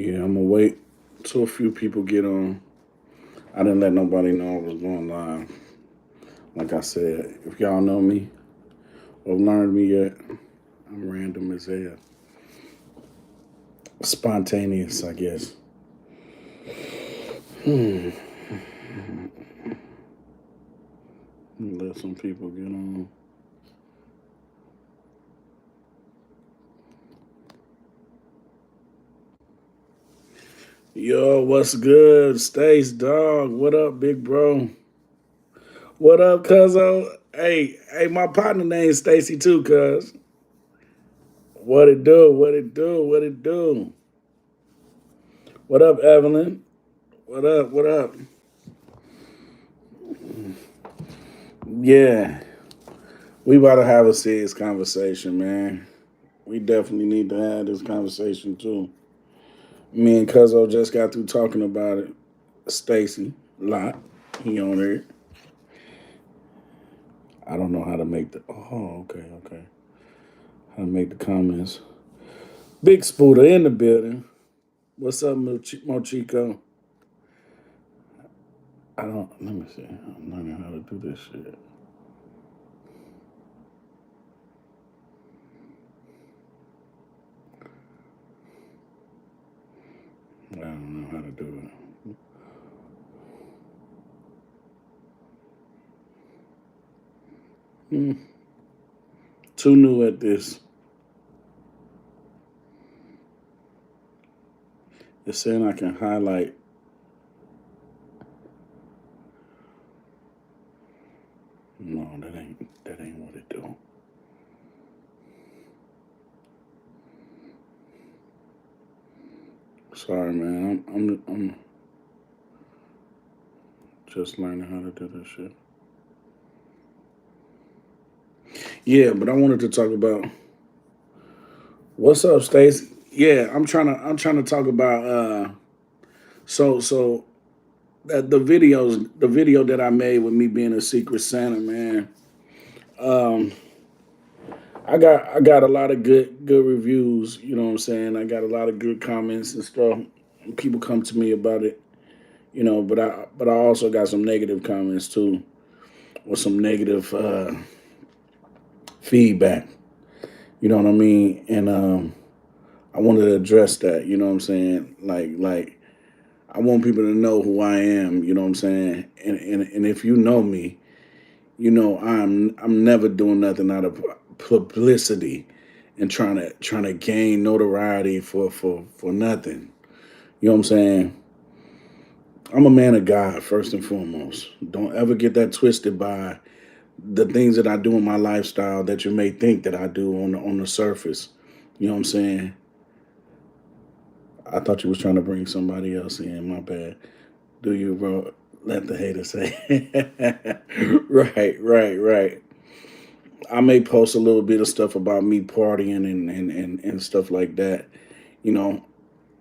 Yeah, I'm gonna wait till a few people get on. I didn't let nobody know I was going live. Like I said, if y'all know me or learned me yet, I'm random as hell. Spontaneous, I guess. Hmm. Let some people get on. Yo, what's good? Stace dog. What up, big bro? What up, cuzzo? Hey, my partner named Stacy too, cuz. What it do? What it do? What it do? What up, Evelyn? What up? What up? Yeah, we about to have a serious conversation, man. We definitely need to have this conversation too. Me and Cuzzo just got through talking about it. Stacy, lot. He on there. I don't know how to make the. Oh, okay. How to make the comments. Big Spooter in the building. What's up, Mochico? I don't. Let me see. I'm learning how to do this shit. I don't know how to do it. Hmm. Too new at this. It's saying I can highlight. No, that ain't what it do. Sorry, man. I'm just learning how to do this shit. Yeah, but I wanted to talk about what's up, Stacy. Yeah, I'm trying to talk about so the video that I made with me being a secret Santa, man. Um I got a lot of good reviews, you know what I'm saying? I got a lot of good comments and stuff. People come to me about it, but I also got some negative comments too, or some negative feedback. You know what I mean? And I wanted to address that. You know what I'm saying? Like I want people to know who I am. You know what I'm saying? And if you know me, you know I'm never doing nothing out of publicity and trying to gain notoriety for nothing. You know what I'm saying? I'm a man of God first and foremost. Don't ever get that twisted by the things that I do in my lifestyle that you may think that I do on the surface. You know what I'm saying? I thought you was trying to bring somebody else in. My bad. Do you, bro? Let the hater say. Right. I may post a little bit of stuff about me partying and stuff like that. You know,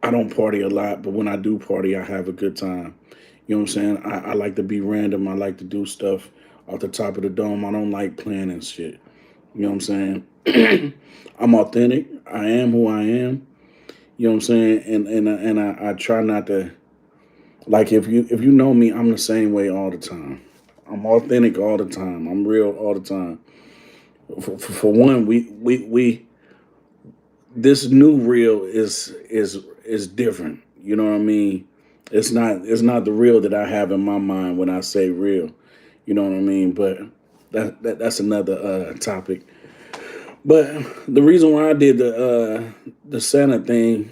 I don't party a lot, but when I do party, I have a good time. You know what I'm saying? I like to be random. I like to do stuff off the top of the dome. I don't like planning shit. You know what I'm saying? I'm authentic. I am who I am. You know what I'm saying? And I try not to like if you know me, I'm the same way all the time. I'm authentic all the time. I'm real all the time. For one, we this new real is different. You know what I mean? It's not the real that I have in my mind when I say real. You know what I mean? But that's another topic. But the reason why I did the Santa thing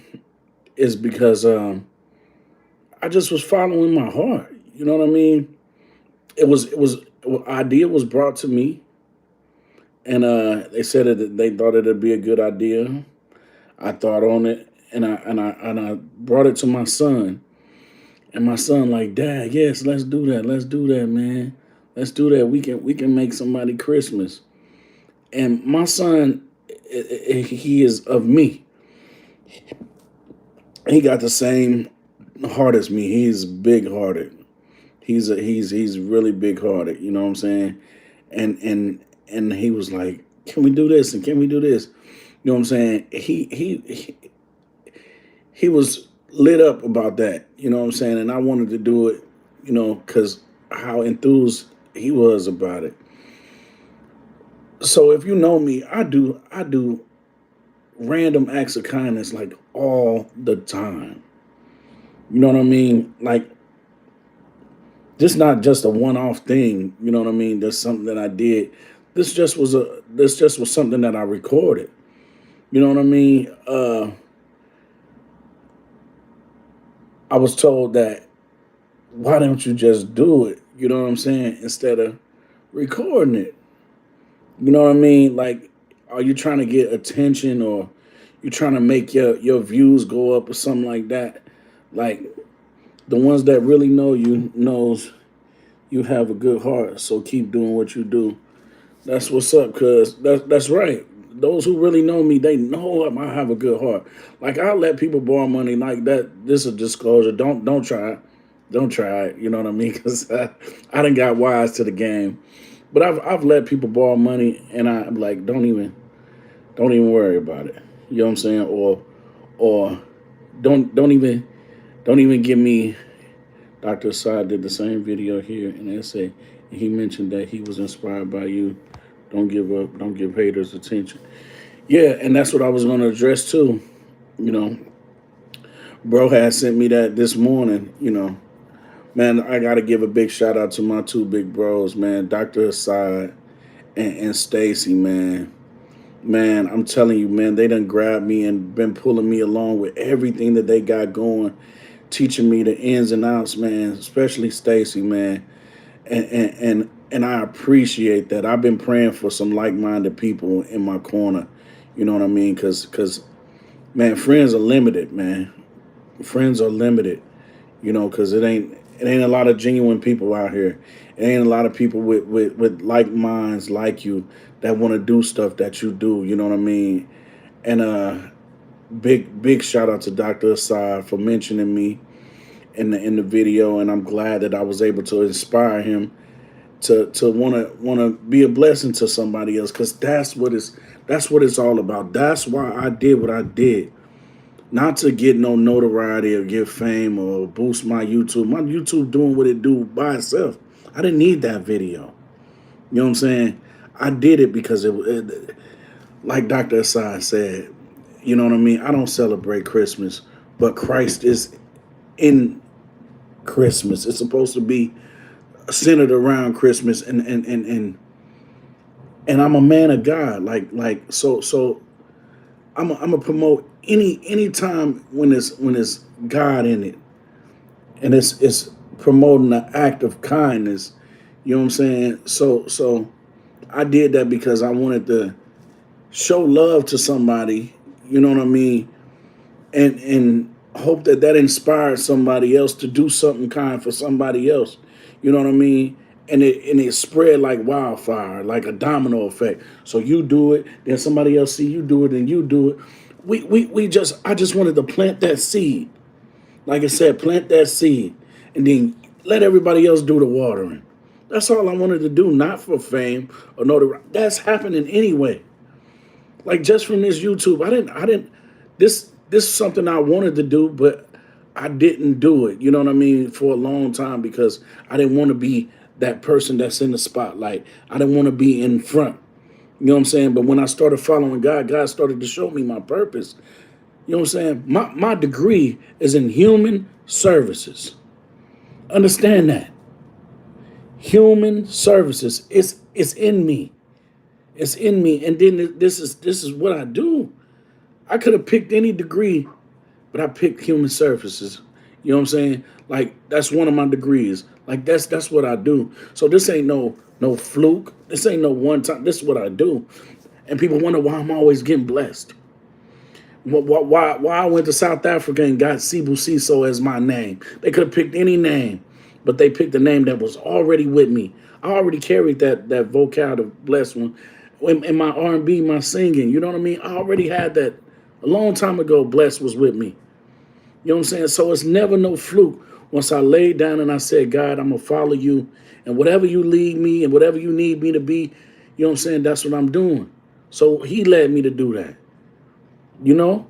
is because I just was following my heart. You know what I mean? It was idea was brought to me, and they said that they thought it'd be a good idea. I thought on it, and I brought it to my son, and my son like, Dad, yes, let's do that. Let's do that, man. Let's do that. We can make somebody Christmas. And my son, he is of me. He got the same heart as me. He's big hearted. He's really big hearted. You know what I'm saying? And he was like, "Can we do this? And can we do this?" You know what I'm saying? He was lit up about that. You know what I'm saying? And I wanted to do it, because how enthused he was about it. So if you know me, I do random acts of kindness like all the time. You know what I mean? Like, this not just a one-off thing. You know what I mean? That's something that I did. This just was something that I recorded. You know what I mean? I was told that, why don't you just do it? You know what I'm saying? Instead of recording it. You know what I mean? Like, are you trying to get attention, or you trying to make your views go up or something like that? Like, the ones that really know you knows you have a good heart, so keep doing what you do. That's what's up, cuz that's right. Those who really know me, they know I have a good heart. Like, I let people borrow money like that. This is a disclosure. Don't try it. Don't try it. You know what I mean? Because I done got wise to the game. But I've let people borrow money, and I'm like, don't even worry about it. You know what I'm saying? Or don't even give me. Dr. Assad did the same video here in an essay, and he mentioned that he was inspired by you. Don't give up. Don't give haters attention. Yeah, and that's what I was going to address too. You know, bro had sent me that this morning. Man, I got to give a big shout out to my two big bros, man, Dr. Assad and Stacy, man. Man, I'm telling you, man, they done grabbed me and been pulling me along with everything that they got going, teaching me the ins and outs, man. Especially Stacy, man, and I appreciate that. I've been praying for some like-minded people in my corner. You know what I mean? Cause man, friends are limited, man. Friends are limited. Cause it ain't a lot of genuine people out here. It ain't a lot of people with like minds like you that want to do stuff that you do. You know what I mean? And big shout out to Dr. Assad for mentioning me in the video, and I'm glad that I was able to inspire him to wanna be a blessing to somebody else, because that's what it's all about. That's why I did what I did. Not to get no notoriety or get fame or boost my YouTube. My YouTube doing what it do by itself. I didn't need that video. You know what I'm saying? I did it because like Dr. Asai said, you know what I mean? I don't celebrate Christmas, but Christ is in Christmas. It's supposed to be centered around Christmas, and I'm a man of God. So I'm gonna promote any time when it's God in it, and it's promoting the act of kindness. You know what I'm saying? So I did that because I wanted to show love to somebody. You know what I mean? And hope that that inspires somebody else to do something kind for somebody else. You know what I mean? And it spread like wildfire, like a domino effect. So you do it, then somebody else see you do it, and you do it. I just wanted to plant that seed. Like I said, plant that seed, and then let everybody else do the watering. That's all I wanted to do, not for fame or notoriety. That's happening anyway. Like, just from this YouTube, I didn't this is something I wanted to do, but I didn't do it. You know what I mean? For a long time, because I didn't want to be that person that's in the spotlight. I didn't want to be in front. You know what I'm saying? But when I started following God, God started to show me my purpose. You know what I'm saying? My degree is in human services. Understand that. Human services. It's in me. It's in me. And then this is what I do. I could have picked any degree, but I picked human services. You know what I'm saying? Like, that's one of my degrees. Like, that's what I do. So this ain't no fluke. This ain't no one time. This is what I do. And people wonder why I'm always getting blessed. Why I went to South Africa and got Sibu Siso as my name. They could have picked any name, but they picked a name that was already with me. I already carried that vocal to bless one in my R&B, my singing. You know what I mean? I already had that a long time ago. Bless was with me. You know what I'm saying? So it's never no fluke. Once I laid down and I said, God, I'm gonna follow you, and whatever you lead me and whatever you need me to be, you know what I'm saying? That's what I'm doing. So He led me to do that. You know,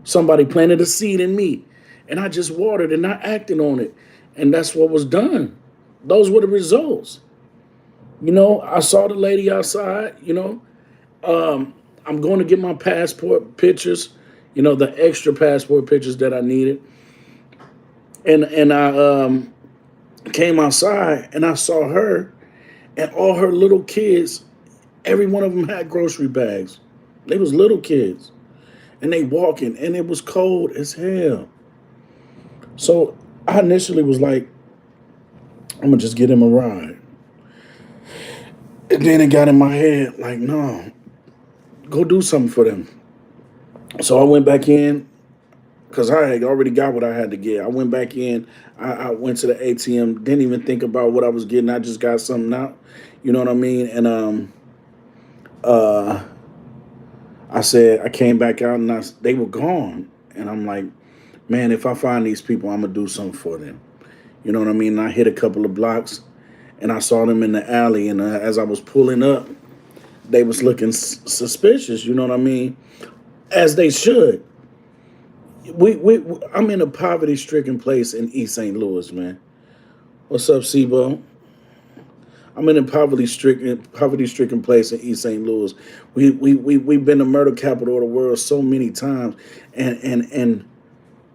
somebody planted a seed in me, And I just watered and I acted on it. And that's what was done. Those were the results. I saw the lady outside, I'm going to get my passport pictures, the extra passport pictures that I needed. And I came outside and I saw her and all her little kids. Every one of them had grocery bags. They was little kids, and they walking, and it was cold as hell. So I initially was like, I'm gonna just get him a ride. And then it got in my head, like, no, go do something for them. So I went back in because I had already got what I had to get. I went back in. I went to the ATM. Didn't even think about what I was getting. I just got something out. You know what I mean? And uh, I said I came back out and they were gone. And I'm like, man, if I find these people, I'm gonna do something for them. You know what I mean? And I hit a couple of blocks, and I saw them in the alley. And as I was pulling up, they was looking suspicious. You know what I mean? As they should. I'm in a poverty-stricken place in East St. Louis, man. What's up, Sibo? I'm in a poverty stricken place in East St. Louis. We've been the murder capital of the world so many times, and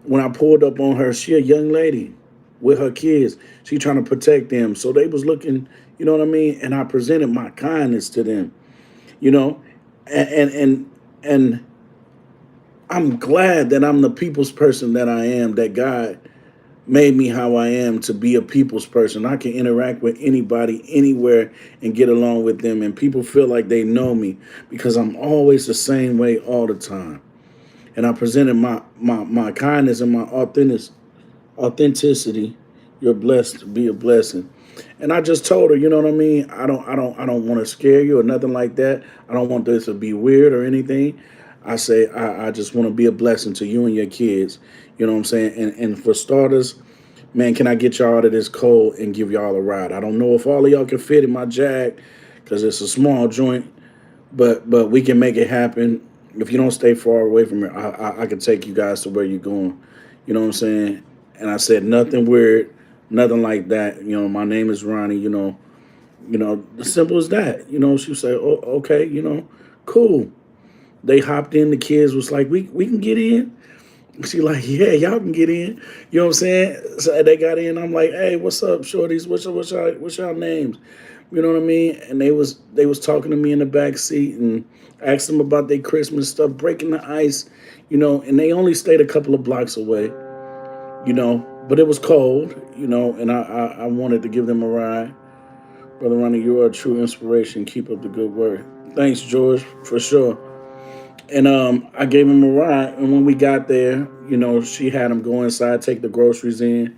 when I pulled up on her, she a young lady with her kids. She trying to protect them, so they was looking. You know what I mean? And I presented my kindness to them. You know, and I'm glad that I'm the people's person that I am. That God made me how I am to be a people's person. I can interact with anybody, anywhere, and get along with them. And people feel like they know me because I'm always the same way all the time. And I presented my kindness and my authenticity. You're blessed to be a blessing. And I just told her, you know what I mean? I don't want to scare you or nothing like that. I don't want this to be weird or anything. I say I just want to be a blessing to you and your kids. You know what I'm saying? And for starters, man, can I get y'all out of this cold and give y'all a ride? I don't know if all of y'all can fit in my Jag because it's a small joint, but we can make it happen. If you don't stay far away from it, I can take you guys to where you're going. You know what I'm saying? And I said nothing weird, nothing like that. My name is Ronnie. As simple as that. She said, "Oh, okay. Cool." They hopped in. The kids was like, "We can get in." She like, "Yeah, y'all can get in." You know what I'm saying? So they got in. I'm like, "Hey, what's up, shorties? What's y'all names?" You know what I mean? And they was talking to me in the back seat and asked them about their Christmas stuff, breaking the ice, and they only stayed a couple of blocks away, but it was cold, and I wanted to give them a ride. Brother Ronnie, you are a true inspiration. Keep up the good work. Thanks, George, for sure. And I gave him a ride, and when we got there, she had him go inside, take the groceries in,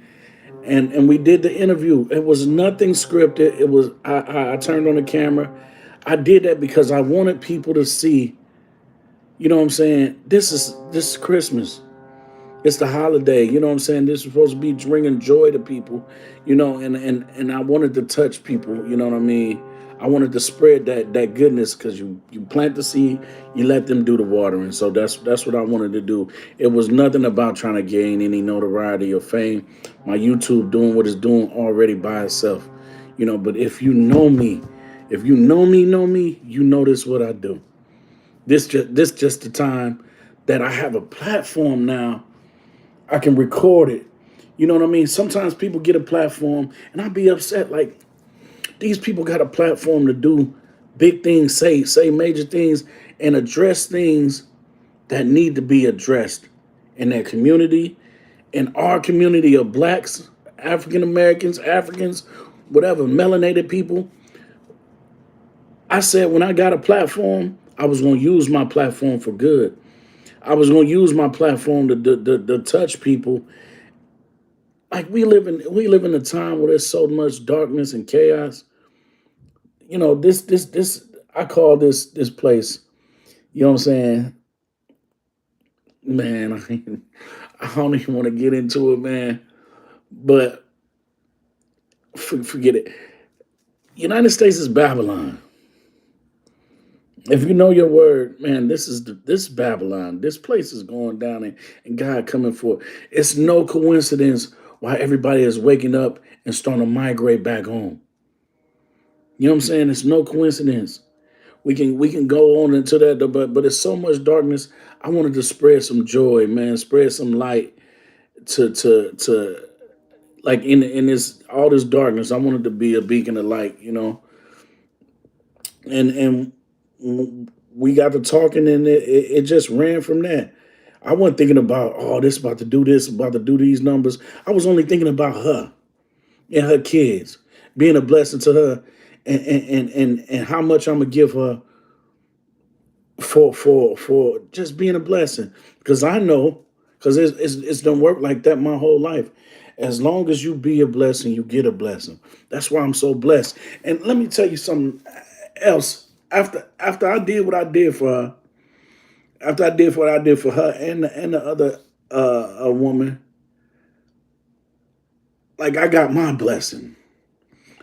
and we did the interview. It was nothing scripted. It was I turned on the camera. I did that because I wanted people to see. You know what I'm saying? This is Christmas. It's the holiday. You know what I'm saying? This is supposed to be bringing joy to people. And I wanted to touch people. You know what I mean? I wanted to spread that goodness because you plant the seed, you let them do the watering. So that's what I wanted to do. It was nothing about trying to gain any notoriety or fame. My YouTube doing what it's doing already by itself. But if you know me, you know this what I do. This just the time that I have a platform now. I can record it. You know what I mean? Sometimes people get a platform and I'd be upset like these people got a platform to do big things, say major things, and address things that need to be addressed in their community, in our community of blacks, African Americans, Africans, whatever, melanated people. I said when I got a platform, I was going to use my platform for good. I was going to use my platform to touch people. Like we live in a time where there's so much darkness and chaos. This I call this place. You know what I'm saying, man? I don't even want to get into it, man. But forget it. United States is Babylon. If you know your word, man, this Babylon, this place is going down, and God coming forth. It's no coincidence why everybody is waking up and starting to migrate back home. You know what I'm saying? It's no coincidence. We can go on into that, but it's so much darkness. I wanted to spread some joy, man, spread some light to like in this all this darkness. I wanted to be a beacon of light, and we got to talking, and it just ran from that. I wasn't thinking about, oh, this about to do this, about to do these numbers. I was only thinking about her and her kids, being a blessing to her, and how much I'm gonna give her for just being a blessing. Because I know, because it's done work like that my whole life. As long as you be a blessing, you get a blessing. That's why I'm so blessed. And let me tell you something else. After I did what I did for her, after I did what I did for her and the other a woman, like I got my blessing,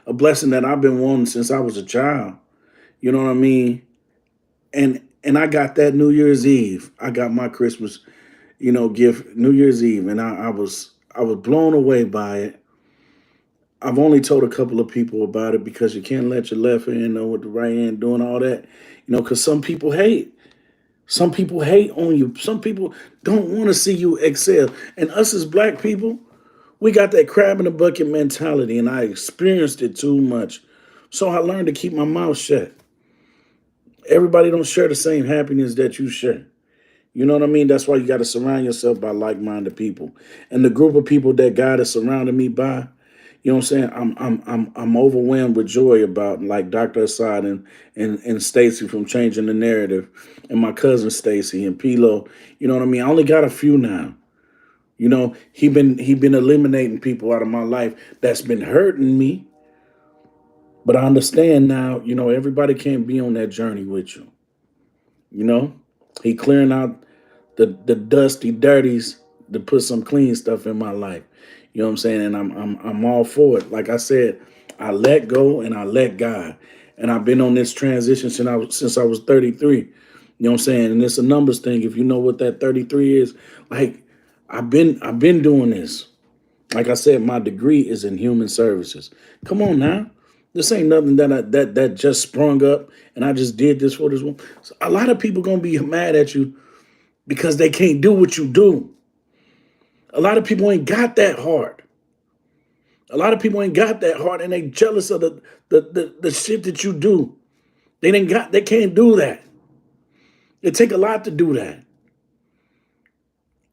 a blessing that I've been wanting since I was a child. You know what I mean? And I got that New Year's Eve. I got my Christmas, gift New Year's Eve, and I was blown away by it. I've only told a couple of people about it because you can't let your left hand know what the right hand doing, all that, because some people hate. Some people hate on you. Some people don't want to see you excel. And us as black people, we got that crab in the bucket mentality, and I experienced it too much. So I learned to keep my mouth shut. Everybody don't share the same happiness that you share. You know what I mean? That's why you got to surround yourself by like-minded people. And the group of people that God has surrounded me by, you know what I'm saying? I'm overwhelmed with joy about, like, Dr. Assad and Stacy from Changing the Narrative, and my cousin Stacy and Pilo. You know what I mean? I only got a few now. He been eliminating people out of my life that's been hurting me. But I understand now, everybody can't be on that journey with you. You know? He clearing out the dusty dirties to put some clean stuff in my life. You know what I'm saying? And I'm all for it. Like I said, I let go and I let God. And I've been on this transition since I was 33. You know what I'm saying? And it's a numbers thing. If you know what that 33 is, like, I've been doing this. Like I said, my degree is in human services. Come on now. This ain't nothing that just sprung up and I just did this for this one. So a lot of people gonna be mad at you because they can't do what you do. A lot of people ain't got that heart. A lot of people ain't got that heart, and they jealous of the shit that you do. They can't do that. It take a lot to do that.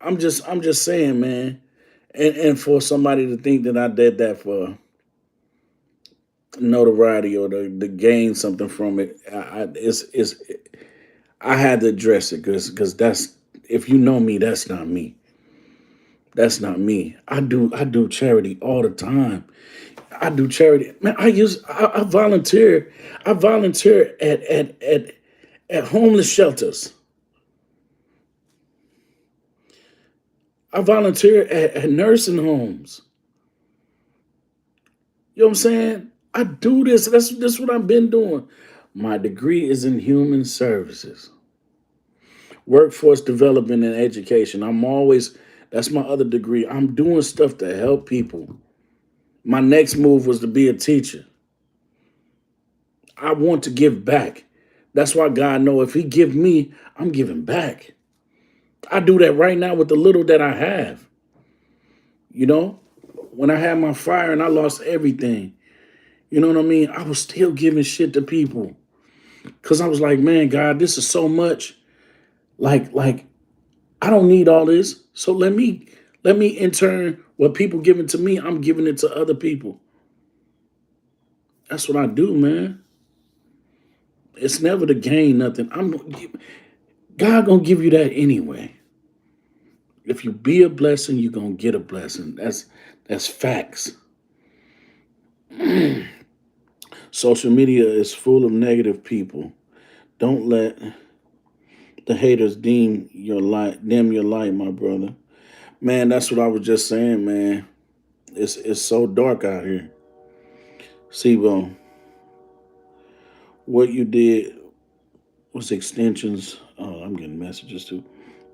I'm just saying, man. And for somebody to think that I did that for notoriety or to gain something from it, I had to address it because that's, if you know me, that's not me. That's not me. I do charity all the time. I do charity. Man, I volunteer. I volunteer at homeless shelters. I volunteer at nursing homes. You know what I'm saying? I do this. That's what I've been doing. My degree is in human services, workforce development and education. That's my other degree. I'm doing stuff to help people. My next move was to be a teacher. I want to give back. That's why God know if He give me, I'm giving back. I do that right now with the little that I have. You know, when I had my fire and I lost everything, you know what I mean? I was still giving shit to people because I was like, man, God, this is so much. Like I don't need all this. So let me in turn what people giving to me, I'm giving it to other people. That's what I do, man. It's never to gain nothing. God gonna give you that anyway. If you be a blessing, you're gonna get a blessing. That's facts. Social media is full of negative people. Don't let the haters dim your light, my brother. Man, that's what I was just saying, man. It's so dark out here. See, well, what you did, What's extensions? Oh, I'm getting messages too.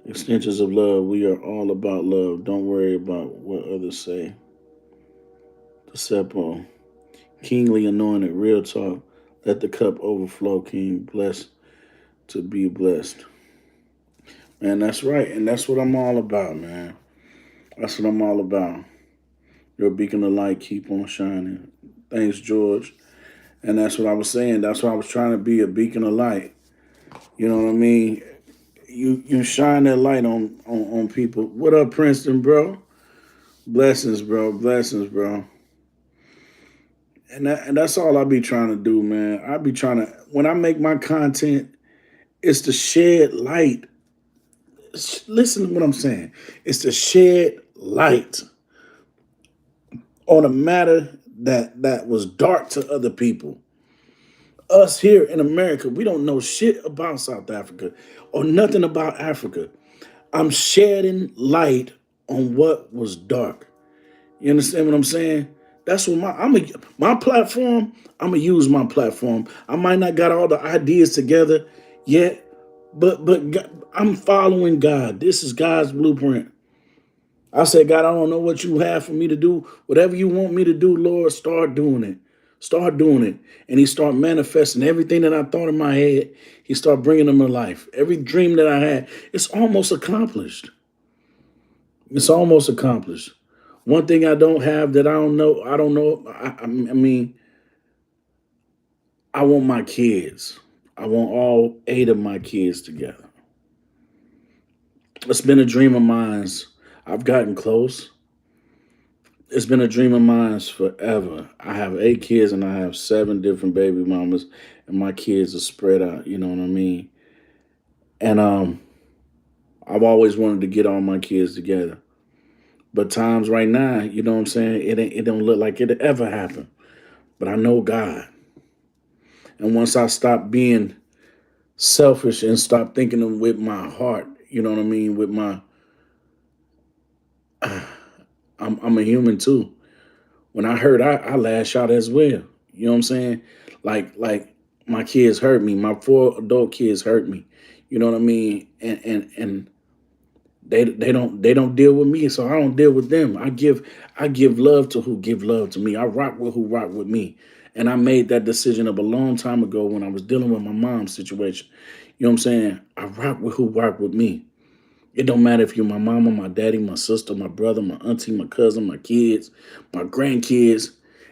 Extensions of love. We are all about love. Don't worry about what others say. The Seppo. Kingly anointed. Real talk. Let the cup overflow, King. Blessed to be blessed. Man, that's right. And that's what I'm all about, man. That's what I'm all about. Your beacon of light. Keep on shining. Thanks, George. And that's what I was saying. That's why I was trying to be a beacon of light. You know what I mean? You shine that light on people. What up, Princeton, bro? Blessings, bro. Blessings, bro. And that's all I be trying to do, man. I be trying to when I make my content, it's to shed light. Listen to what I'm saying. It's to shed light on a matter that was dark to other people. Us here in America, we don't know shit about South Africa or nothing about Africa. I'm shedding light on what was dark. You understand what I'm saying? That's what my platform. I'm gonna use my platform. I might not got all the ideas together yet, but I'm following God. This is God's blueprint. I said, God, I don't know what you have for me to do. Whatever you want me to do, Lord, start doing it. Start doing it. And he start manifesting everything that I thought in my head. He start bringing them to life. Every dream that I had, it's almost accomplished. It's almost accomplished. One thing I don't have that I don't know. I mean, I want my kids. I want all 8 of my kids together. It's been a dream of mine. I've gotten close. It's been a dream of mine forever. I have 8 kids and I have 7 different baby mamas, and my kids are spread out. You know what I mean? And I've always wanted to get all my kids together. But times right now, you know what I'm saying? It don't look like it'll ever happen. But I know God. And once I stop being selfish and stop thinking with my heart, you know what I mean? With my, I'm a human too. When I hurt, I lash out as well. You know what I'm saying? Like my kids hurt me. My 4 adult kids hurt me. You know what I mean? And they don't deal with me, so I don't deal with them. I give love to who give love to me. I rock with who rock with me. And I made that decision up a long time ago when I was dealing with my mom's situation. You know what I'm saying? I rock with who rock with me. It don't matter if you're my mama, my daddy, my sister, my brother, my auntie, my cousin, my kids, my grandkids.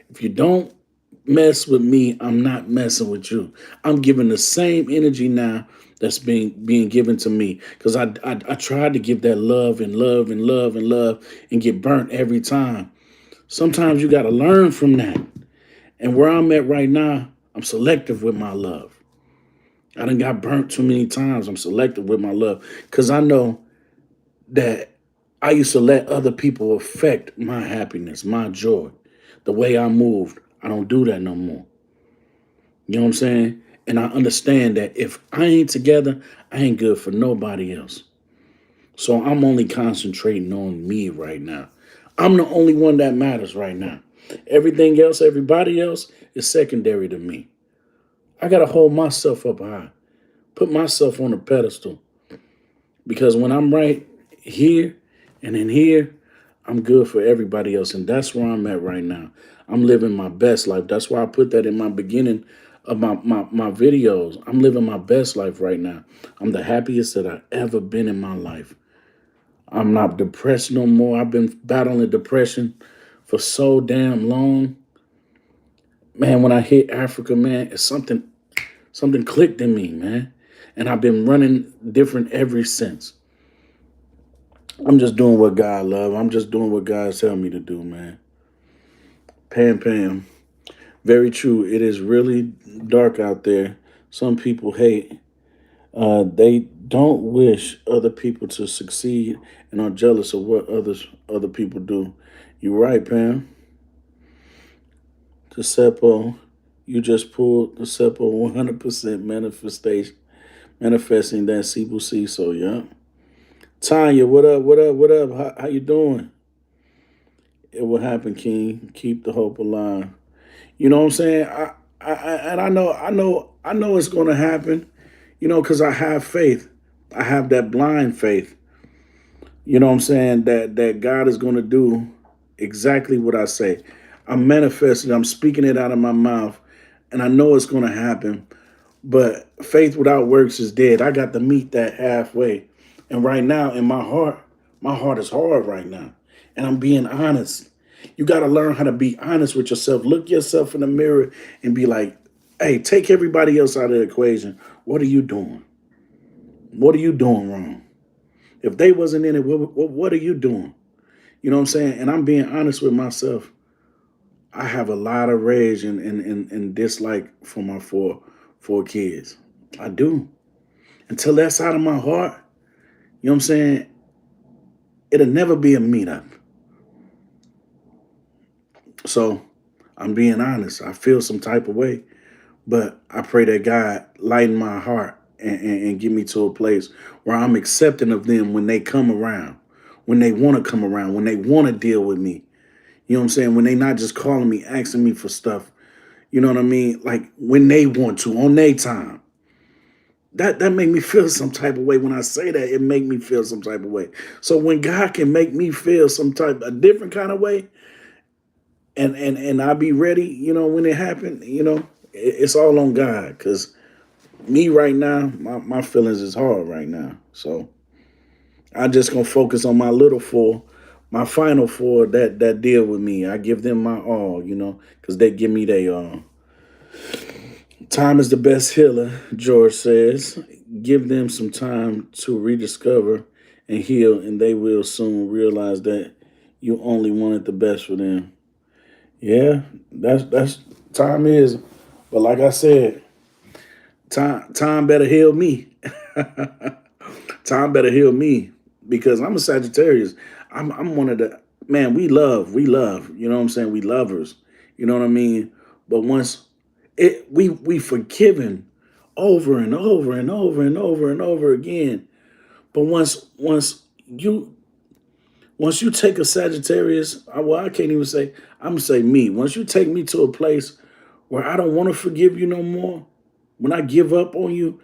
If you don't mess with me, I'm not messing with you. I'm giving the same energy now that's being given to me because I tried to give that love and love and love and love and get burnt every time. Sometimes you got to learn from that. And where I'm at right now, I'm selective with my love. I done got burnt too many times. I'm selective with my love because I know that I used to let other people affect my happiness, my joy, the way I moved. I don't do that no more. You know what I'm saying? And I understand that if I ain't together, I ain't good for nobody else. So I'm only concentrating on me right now. I'm the only one that matters right now. Everything else, everybody else is secondary to me. I got to hold myself up high, put myself on a pedestal. Because when I'm right here and in here, I'm good for everybody else. And that's where I'm at right now. I'm living my best life. That's why I put that in my beginning of my videos. I'm living my best life right now. I'm the happiest that I've ever been in my life. I'm not depressed no more. I've been battling depression for so damn long. Man, when I hit Africa, man, it's something clicked in me, man. And I've been running different ever since. I'm just doing what God love. I'm just doing what God's telling me to do, man. Pam Pam. Very true. It is really dark out there. Some people hate. They don't wish other people to succeed and are jealous of what other people do. You're right, Pam. The Seppo, you just pulled the Seppo 100% manifestation, manifesting that Cebu see. So yeah. Tanya, what up? What up? What up? How you doing? It will happen, King. Keep the hope alive. You know what I'm saying? And I know it's gonna happen. Because I have faith. I have that blind faith. You know what I'm saying? That God is going to do exactly what I say. I'm manifesting. I'm speaking it out of my mouth, and I know it's going to happen. But faith without works is dead. I got to meet that halfway. And right now, in my heart is hard right now, and I'm being honest. You got to learn how to be honest with yourself. Look yourself in the mirror and be like, "Hey, take everybody else out of the equation. What are you doing? What are you doing wrong? If they wasn't in it, what are you doing?" You know what I'm saying? And I'm being honest with myself. I have a lot of rage and dislike for my four kids. I do. Until that's out of my heart, you know what I'm saying? It'll never be a meetup. So I'm being honest. I feel some type of way, but I pray that God lighten my heart and get me to a place where I'm accepting of them when they come around, when they want to come around, when they want to deal with me. You know what I'm saying? When they not just calling me, asking me for stuff. You know what I mean? Like when they want to, on their time. That make me feel some type of way. When I say that, it make me feel some type of way. So when God can make me feel some type a different kind of way, and I be ready, when it happened, it's all on God. Cause me right now, my feelings is hard right now. So I just gonna focus on my little four, my final four that deal with me. I give them my all, cause they give me their all. Time is the best healer, George says. Give them some time to rediscover and heal, and they will soon realize that you only wanted the best for them. Yeah, that's time is. But like I said, time better heal me. Time better heal me because I'm a Sagittarius. I'm one of the man. We love. You know what I'm saying? We lovers. You know what I mean? But once we forgiven over and over and over and over and over again. But you once you take a Sagittarius, well, I can't even say. I'm gonna say me. Once you take me to a place where I don't want to forgive you no more, when I give up on you,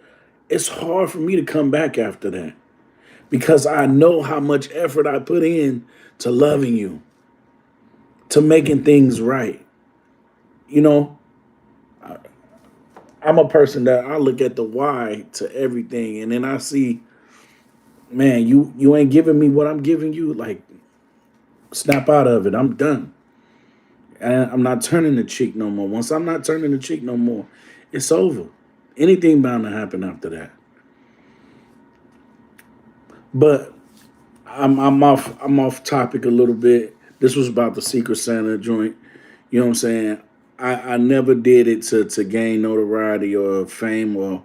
it's hard for me to come back after that because I know how much effort I put in to loving you, to making things right. You know, I'm a person that I look at the why to everything, and then I see, man, you ain't giving me what I'm giving you. Like, snap out of it. I'm done, and I'm not turning the cheek no more. Once I'm not turning the cheek no more, it's over. Anything bound to happen after that. But I'm off topic a little bit. This was about the Secret Santa joint. You know what I'm saying? I never did it to gain notoriety or fame or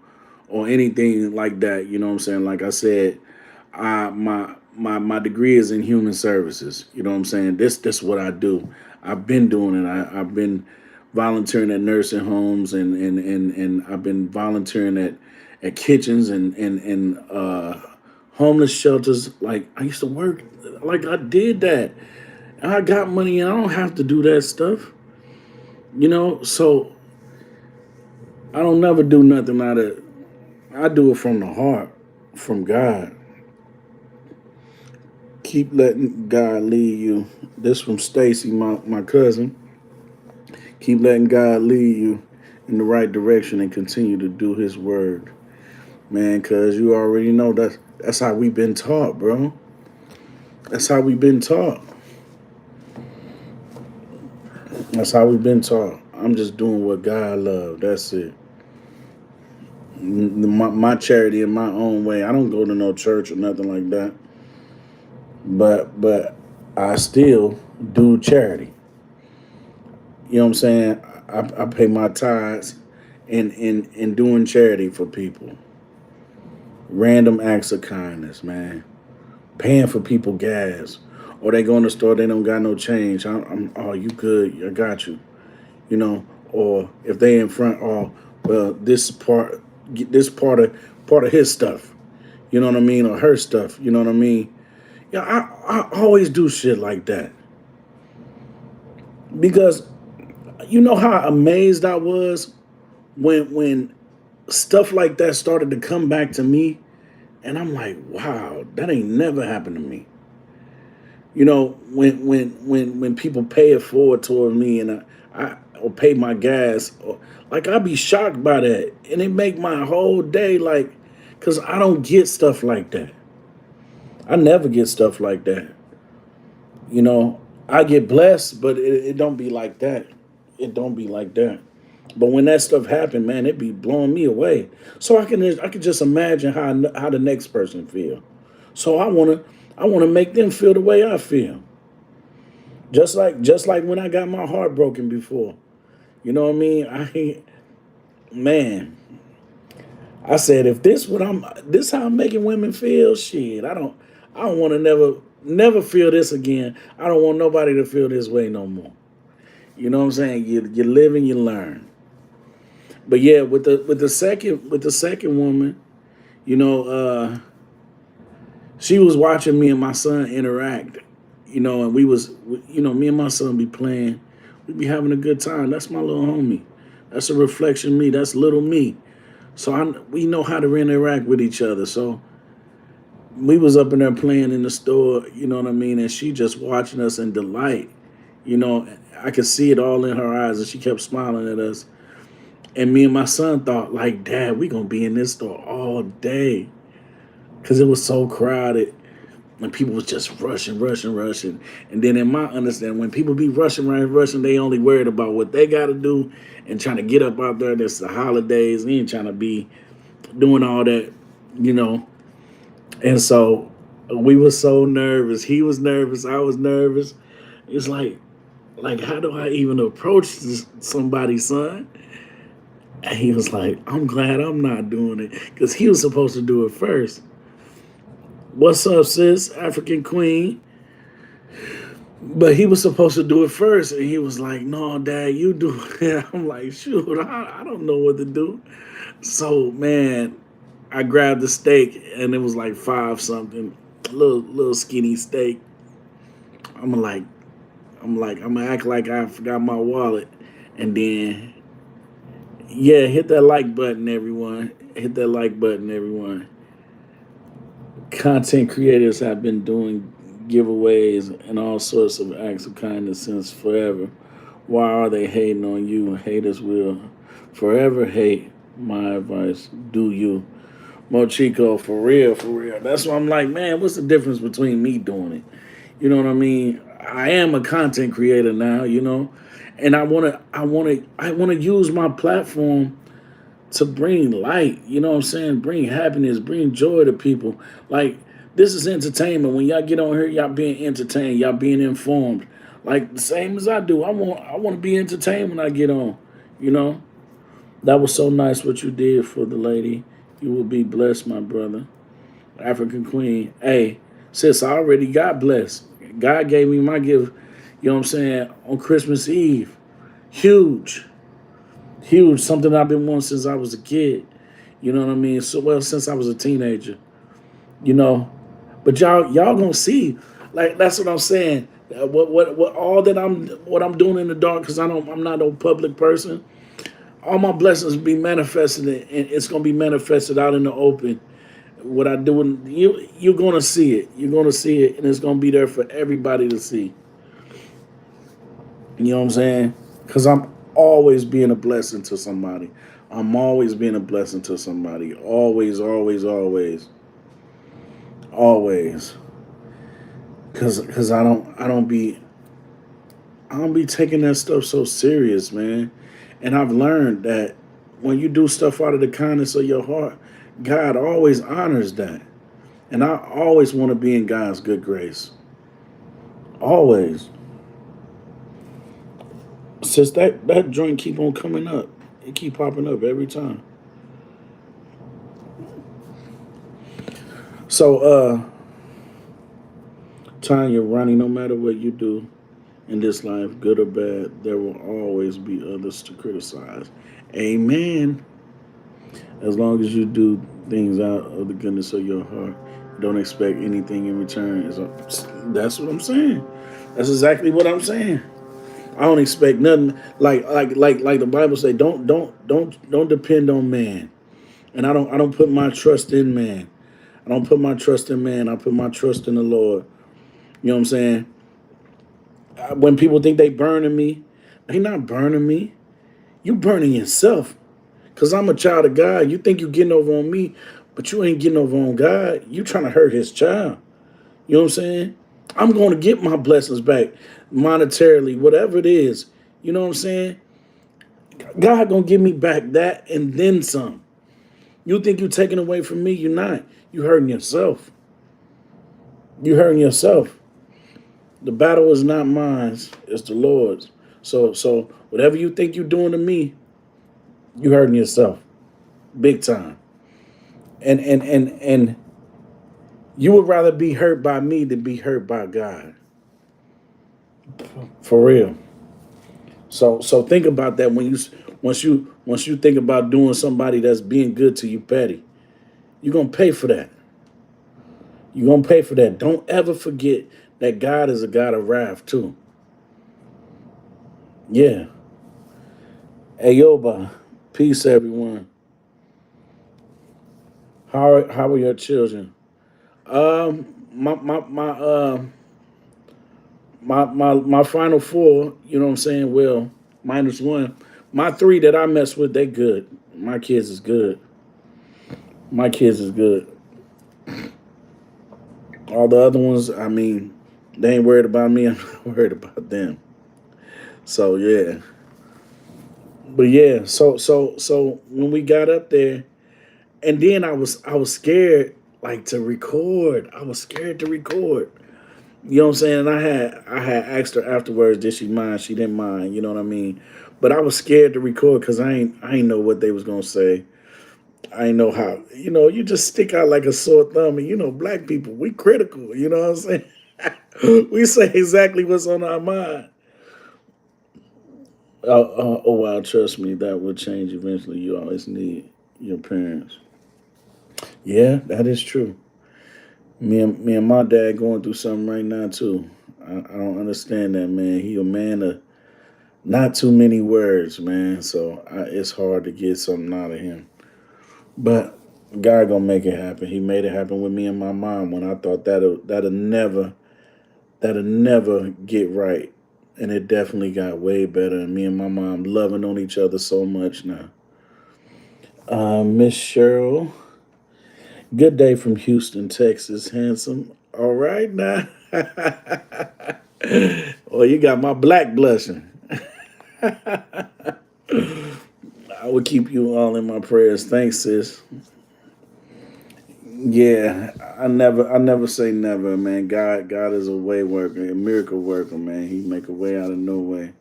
anything like that. You know what I'm saying? Like I said, my degree is in human services. You know what I'm saying? This what I do. I've been doing it. I've been volunteering at nursing homes and I've been volunteering at kitchens and homeless shelters. Like I used to work, like I did that. I got money and I don't have to do that stuff. So I don't never do nothing out of. I do it from the heart, from God. Keep letting God lead you. This from Stacy, my cousin. Keep letting God lead you in the right direction and continue to do His word, man. Cause you already know that's how we've been taught, bro. That's how we've been taught. That's how we've been taught. I'm just doing what God loves. That's it. My charity in my own way. I don't go to no church or nothing like that. But I still do charity. You know what I'm saying? I pay my tithes in doing charity for people. Random acts of kindness, man. Paying for people gas. Or they go in the store, they don't got no change. Oh, you good? I got you. You know. Or if they in front, oh, well, this part of his stuff. You know what I mean? Or her stuff. You know what I mean? Yeah, I always do shit like that because you know how amazed I was when stuff like that started to come back to me, and I'm like, wow, that ain't never happened to me. When people pay it forward toward me, and I or pay my gas, or like I be shocked by that, and it make my whole day like, cause I don't get stuff like that. I never get stuff like that. You know, I get blessed, but it don't be like that. It don't be like that. But when that stuff happen, man, it be blowing me away. So I can just imagine how the next person feel. So I wanna make them feel the way I feel. Just like when I got my heart broken before. You know what I mean? Man, I said if this how I'm making women feel, shit. I don't want to never feel this again. I don't want nobody to feel this way no more. You know what I'm saying? You live and you learn. But yeah, with the second woman, you know, she was watching me and my son interact, and me and my son be playing, we be having a good time. That's my little homie. That's a reflection of me. That's little me. So we know how to interact with each other. So we was up in there playing in the store, you know what I mean, and she just watching us in delight. You know, I could see it all in her eyes, and she kept smiling at us. And me and my son thought, like, Dad, we gonna be in this store all day, because it was so crowded. And people was just rushing, rushing, rushing. And then in my understanding, when people be rushing, rushing, they only worried about what they got to do and trying to get up out there. It's the holidays. They ain't trying to be doing all that, you know. And so we were so nervous. He was nervous. I was nervous. It's like how do I even approach somebody, son? And he was like, I'm glad I'm not doing it, because he was supposed to do it first. What's up, sis? African queen. But he was supposed to do it first, and he was like, "No, Dad, you do it." I'm like, "Shoot, I don't know what to do." So, man, I grabbed the steak, and it was like five something, little skinny steak. I'm like, I'm gonna act like I forgot my wallet, and then yeah, hit that like button, everyone. Hit that like button, everyone. Content creators have been doing giveaways and all sorts of acts of kindness since forever. Why are they hating on you? Haters will forever hate. My advice, do you. Mochico, for real, for real. That's why I'm like, man, what's the difference between me doing it? You know what I mean? I am a content creator now, and I wanna use my platform to bring light, you know what I'm saying? Bring happiness, bring joy to people. Like, this is entertainment. When y'all get on here, y'all being entertained, y'all being informed. Like the same as I do. I want to be entertained when I get on, you know? That was so nice what you did for the lady. You will be blessed, my brother. African Queen. Hey, sis, I already got blessed. God gave me my gift, you know what I'm saying, on Christmas Eve. Huge. Huge. Something I've been wanting since I was a kid. You know what I mean? So well, since I was a teenager. You know. But y'all gonna see. Like, that's what I'm saying. What all that I'm doing in the dark, because I'm not no public person. All my blessings be manifested, and it's gonna be manifested out in the open. What I do, you're gonna see it. You're gonna see it, and it's gonna be there for everybody to see. You know what I'm saying? Because I'm always being a blessing to somebody. I'm always being a blessing to somebody. Always, always, always, always. Because I don't be taking that stuff so serious, man. And I've learned that when you do stuff out of the kindness of your heart, God always honors that. And I always want to be in God's good grace. Always. Since that joint keep on coming up, it keep popping up every time. So, Tanya, Ronnie, no matter what you do in this life, good or bad, there will always be others to criticize. Amen. As long as you do things out of the goodness of your heart, don't expect anything in return. That's what I'm saying. That's exactly what I'm saying. I don't expect nothing. Like the Bible say, don't depend on man. And I don't put my trust in man. I don't put my trust in man. I put my trust in the Lord. You know what I'm saying? When people think they burning me, they not burning me. You burning yourself. Cause I'm a child of God. You think you getting over on me, but you ain't getting over on God. You trying to hurt his child. You know what I'm saying? I'm going to get my blessings back monetarily, whatever it is. You know what I'm saying? God gonna give me back that and then some. You think you taking away from me? You're not. You hurting yourself. You hurting yourself. The battle is not mine, it's the Lord's. So whatever you think you're doing to me, you hurting yourself. Big time. And you would rather be hurt by me than be hurt by God. For real. So think about that when you once you think about doing somebody that's being good to you petty. You're gonna pay for that. You're gonna pay for that. Don't ever forget that God is a God of wrath too. Yeah. Hey Yoba, peace everyone. How are your children? My final four, you know what I'm saying? Well, minus one. My three that I mess with, they good. My kids is good. My kids is good. All the other ones, I mean, they ain't worried about me. I'm not worried about them. So yeah. But yeah, so when we got up there, and then I was scared like to record. I was scared to record. You know what I'm saying? And I had asked her afterwards, did she mind? She didn't mind. You know what I mean? But I was scared to record because I ain't know what they was gonna say. I ain't know how. You know, you just stick out like a sore thumb, and black people, we critical. You know what I'm saying? We say exactly what's on our mind. Oh wow, trust me, that will change eventually. You always need your parents. Yeah, that is true. Me and my dad going through something right now too. I don't understand that, man. He a man of not too many words, man. So it's hard to get something out of him. But God gonna make it happen. He made it happen with me and my mom when I thought that'll never get right, and it definitely got way better. And me and my mom loving on each other so much now. Miss Cheryl, good day from Houston, Texas, handsome. All right now. Well, you got my black blessing. I will keep you all in my prayers. Thanks, sis. Yeah, I never say never, man. God is a way worker, a miracle worker, man. He make a way out of no way.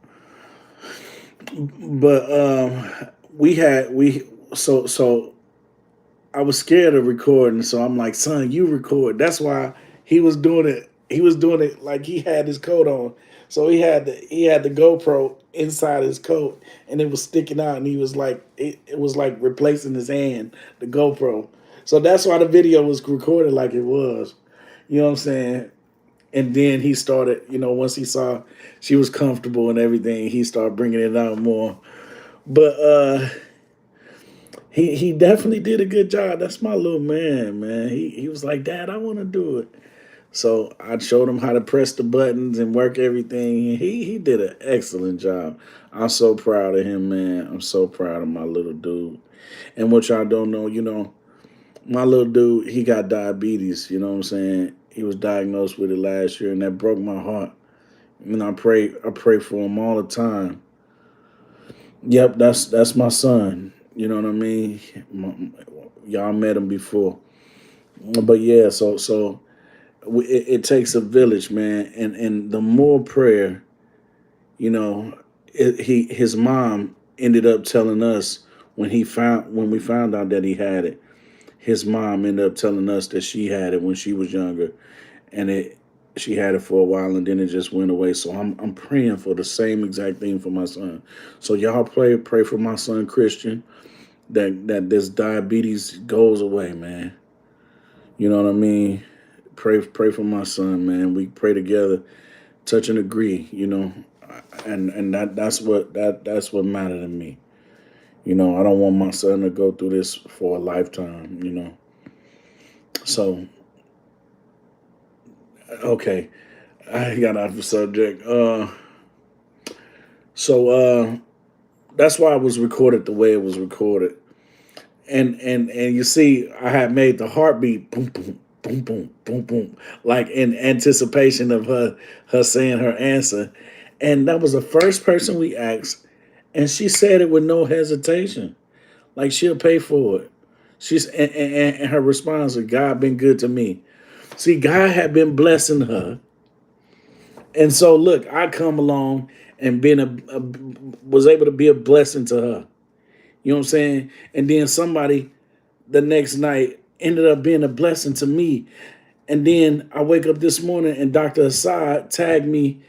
But we so I was scared of recording, so I'm like, son, you record. That's why he was doing it. He was doing it like he had his coat on, so he had the GoPro inside his coat, and it was sticking out, and he was like, it was like replacing his hand, the GoPro. So that's why the video was recorded like it was. You know what I'm saying? And then he started, once he saw she was comfortable and everything, he started bringing it out more. But he definitely did a good job. That's my little man, man. He was like, Dad, I want to do it. So I showed him how to press the buttons and work everything. He did an excellent job. I'm so proud of him, man. I'm so proud of my little dude. And what y'all don't know, my little dude, he got diabetes. You know what I'm saying? He was diagnosed with it last year, and that broke my heart. I pray for him all the time. Yep, that's my son. You know what I mean? Y'all met him before, but yeah. So it takes a village, man, and the more prayer, you know, his mom ended up telling us when we found out that he had it. His mom ended up telling us that she had it when she was younger, and she had it for a while, and then it just went away. So I'm praying for the same exact thing for my son. So y'all pray for my son Christian, that this diabetes goes away, man. You know what I mean? Pray for my son, man. We pray together, touch and agree. And that's what mattered to me. I don't want my son to go through this for a lifetime. So, okay, I got off the subject. So that's why it was recorded the way it was recorded. And you see, I had made the heartbeat boom boom boom boom boom boom, like in anticipation of her saying her answer. And that was the first person we asked, and she said it with no hesitation. Like she'll pay for it. And her response was, God been good to me. See, God had been blessing her. And so look, I come along and been was able to be a blessing to her. You know what I'm saying? And then somebody the next night ended up being a blessing to me. And then I wake up this morning and Dr. Assad tagged me,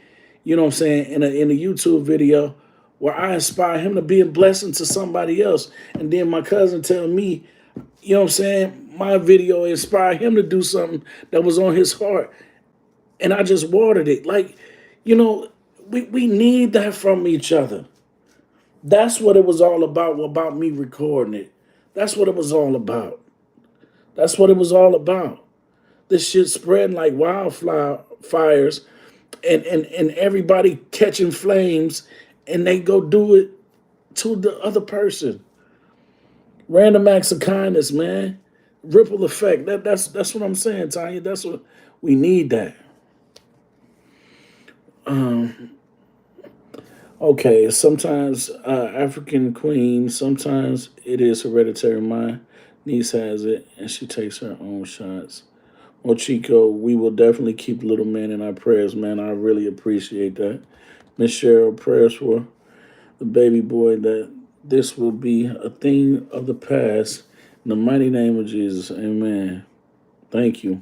you know what I'm saying, in a YouTube video where I inspire him to be a blessing to somebody else. And then my cousin tell me, you know what I'm saying, my video inspired him to do something that was on his heart. And I just watered it. Like, you know, we need that from each other. That's what it was all about me recording it. That's what it was all about. That's what it was all about. This shit spreading like wildfire fires, and everybody catching flames, and they go do it to the other person. Random acts of kindness, man. Ripple effect. That's what I'm saying, Tanya. That's what we need. That. Um, okay. Sometimes African queen. Sometimes it is hereditary. My niece has it, and she takes her own shots. Well, Chico, we will definitely keep little man in our prayers, man. I really appreciate that. Miss Cheryl, prayers for the baby boy that this will be a thing of the past. In the mighty name of Jesus, amen. Thank you.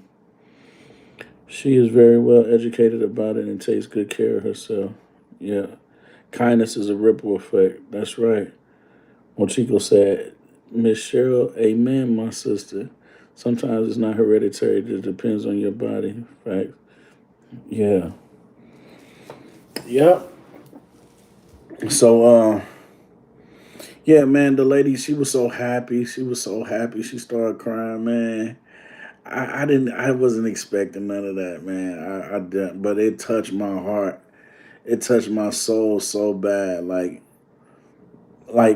She is very well educated about it and takes good care of herself. Yeah. Kindness is a ripple effect. That's right. Mochico said, Miss Cheryl, amen, my sister. Sometimes it's not hereditary, it just depends on your body. Fact. Yeah. Yep. So yeah, man, the lady, she was so happy. She was so happy. She started crying, man. I wasn't expecting none of that, man. I didn't, but it touched my heart. It touched my soul so bad. Like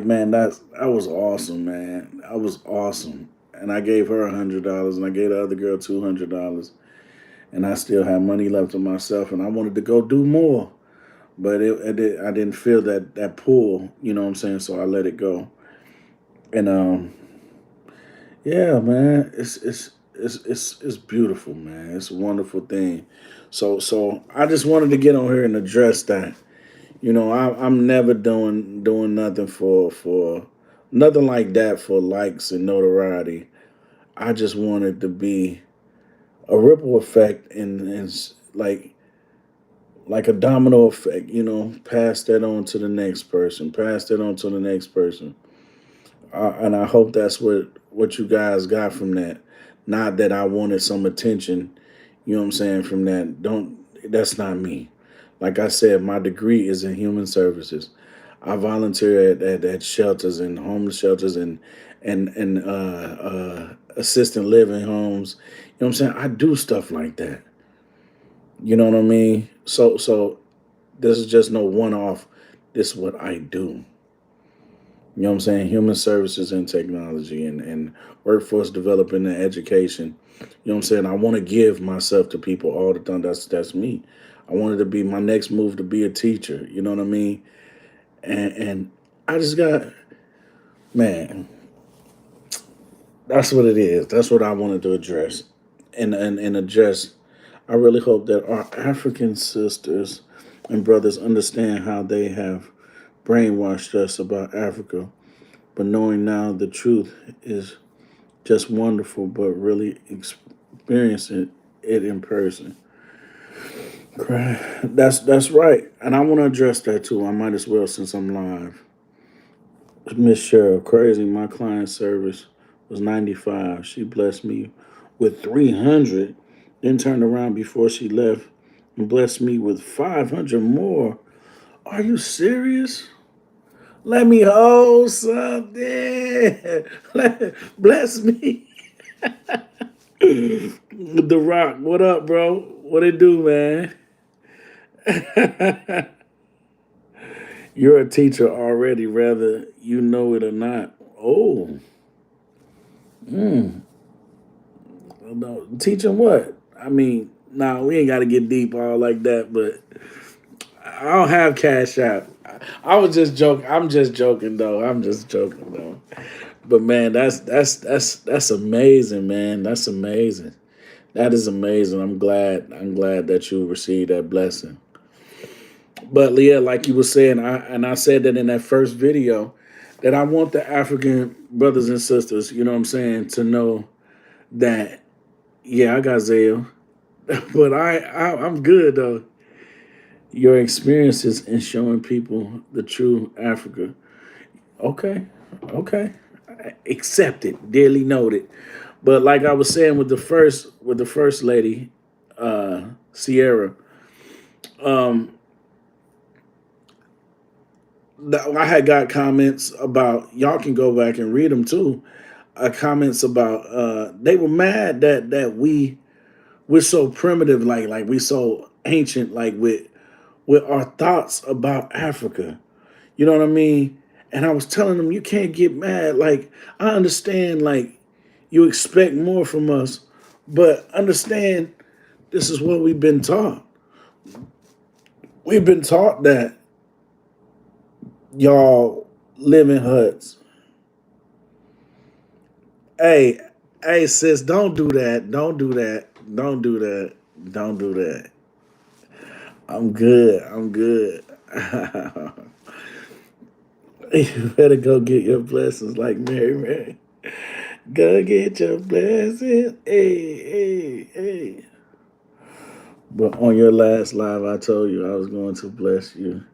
man, that was awesome, man. That was awesome. And I gave her $100, and I gave the other girl $200, and I still had money left to myself, and I wanted to go do more, but I didn't feel that pull. You know what I'm saying? So I let it go. And yeah, man, it's beautiful, man. It's a wonderful thing. So I just wanted to get on here and address that. I'm never doing nothing for nothing like that for likes and notoriety. I just wanted to be a ripple effect, and like a domino effect. Pass that on to the next person. Pass that on to the next person. And I hope that's what you guys got from that. Not that I wanted some attention, you know what I'm saying, from that. Don't That's not me. Like I said, my degree is in human services. I volunteer at shelters and homeless shelters and assistant living homes. You know what I'm saying? I do stuff like that. You know what I mean? So this is just no one off. This is what I do. You know what I'm saying? Human services and technology and workforce development and education. You know what I'm saying? I want to give myself to people all the time. That's me. I wanted to be my next move to be a teacher. You know what I mean? And I just got, man, that's what it is. That's what I wanted to address. And address. I really hope that our African sisters and brothers understand how they have brainwashed us about Africa, but knowing now the truth is just wonderful, but really experiencing it in person. That's right, and I want to address that too. I might as well since I'm live. Miss Cheryl, crazy. My client service was 95. She blessed me with 300, then turned around before she left and blessed me with 500 more. Are you serious? Let me hold something. Bless me. The Rock, what up, bro? What it do, man? You're a teacher already, whether you know it or not. Oh, no, teaching what? I mean, nah, we ain't got to get deep all like that, but I don't have cash out. I was just joking. I'm just joking though. I'm just joking though. But man, that's amazing, man. That's amazing. That is amazing. I'm glad that you received that blessing. But Leah, like you were saying, I said that in that first video, that I want the African brothers and sisters, you know what I'm saying, to know that yeah, I got Zale, but I'm good though. Your experiences in showing people the true Africa. Okay, okay, accepted, dearly noted. But like I was saying with the first lady, Sierra, um, I had got comments about y'all can go back and read them too. Comments about they were mad that we're so primitive, like we so ancient, like with our thoughts about Africa. You know what I mean? And I was telling them you can't get mad. Like I understand, like you expect more from us, but understand this is what we've been taught. We've been taught that y'all live in huts. Hey, hey, sis, don't do that. Don't do that. Don't do that. Don't do that. I'm good. I'm good. You better go get your blessings like Mary Mary. Go get your blessings. Hey, hey, hey. But on your last live, I told you I was going to bless you.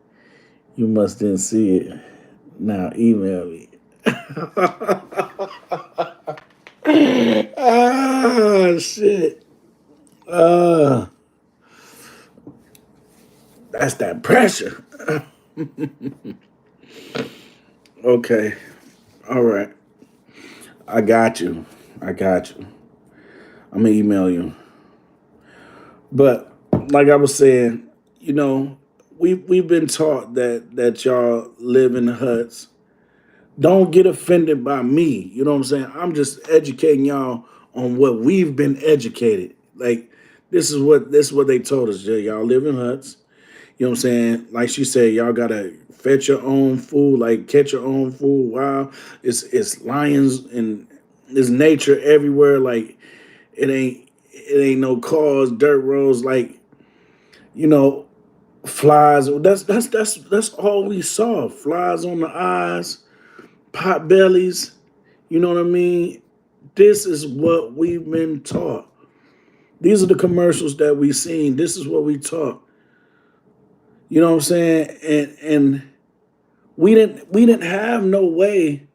You must didn't see it. Now email me. Ah, shit. Uh, that's that pressure. Okay. All right. I got you. I got you. I'm gonna email you. But like I was saying, you know, we've been taught that y'all live in the huts. Don't get offended by me. You know what I'm saying? I'm just educating y'all on what we've been educated. Like this is what they told us. Yeah, y'all live in huts. You know what I'm saying? Like she said, y'all gotta fetch your own food, like catch your own food. Wow, it's lions and there's nature everywhere. Like it ain't no cars, dirt roads. Like you know, flies. That's all we saw. Flies on the eyes, pot bellies. You know what I mean? This is what we've been taught. These are the commercials that we seen. This is what we taught. You know what I'm saying? And we didn't have no way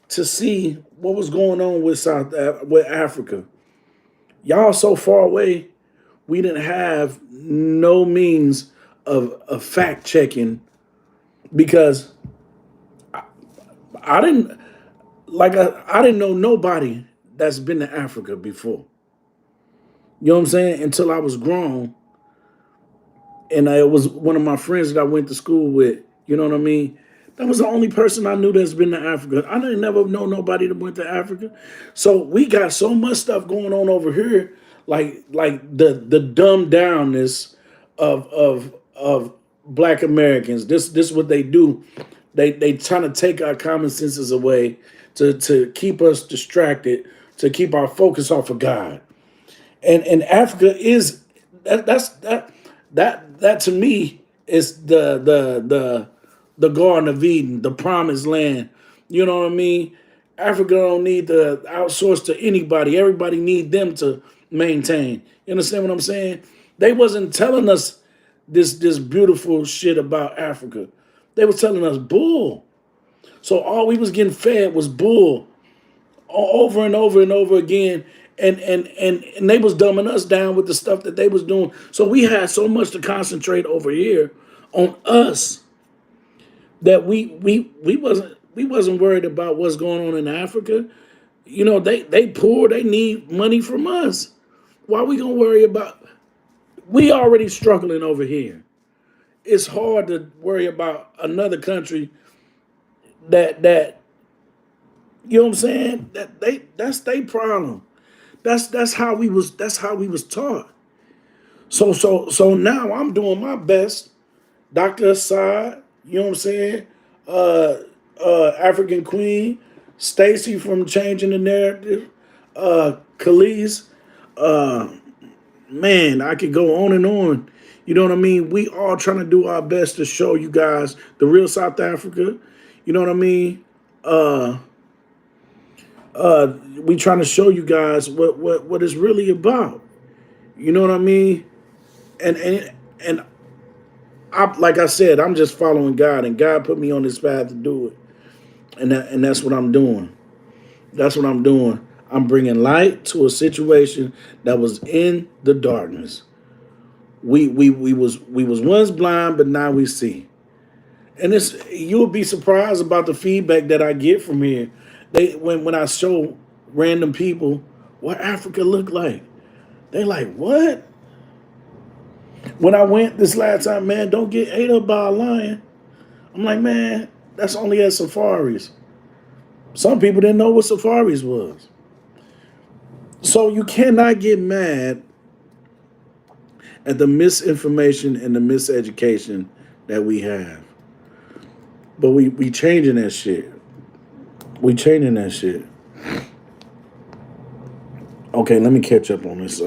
to see what was going on with with Africa. Y'all so far away, we didn't have no means of fact checking because I didn't I didn't know nobody that's been to Africa before. You know what I'm saying? Until I was grown, and it was one of my friends that I went to school with. You know what I mean? That was the only person I knew that's been to Africa. I didn't never know nobody that went to Africa. So we got so much stuff going on over here, like the dumbed downness of Black Americans. This is what they do. They trying to take our common senses away to keep us distracted, to keep our focus off of God. And Africa is that to me is the Garden of Eden, the promised land. You know what I mean? Africa don't need to outsource to anybody. Everybody need them to maintain. You understand what I'm saying? They wasn't telling us this beautiful shit about Africa. They was telling us bull. So all we was getting fed was bull over and over and over again. And they was dumbing us down with the stuff that they was doing. So we had so much to concentrate over here on us that we wasn't worried about what's going on in Africa. They poor, they need money from us. Why we gonna worry about? We already struggling over here. It's hard to worry about another country that you know what I'm saying. That's their problem. That's how we was taught. So now I'm doing my best. Dr. Assad, you know what I'm saying? Uh African Queen, Stacy from Changing the Narrative, Khalees, uh man, I could go on and on. You know what I mean? We all trying to do our best to show you guys the real South Africa. You know what I mean? Uh we trying to show you guys what it's really about. You know what I mean? And like I said, I'm just following God, and God put me on this path to do it, and that's what I'm doing. That's what I'm doing. I'm bringing light to a situation that was in the darkness. We was once blind, but now we see. And it's you'll be surprised about the feedback that I get from here. When I show random people what Africa look like, they like, what? When I went this last time, man, don't get ate up by a lion. I'm like, man, that's only at safaris. Some people didn't know what safaris was. So you cannot get mad at the misinformation and the miseducation that we have. But we changing that shit. We changing that shit. Okay, let me catch up on this.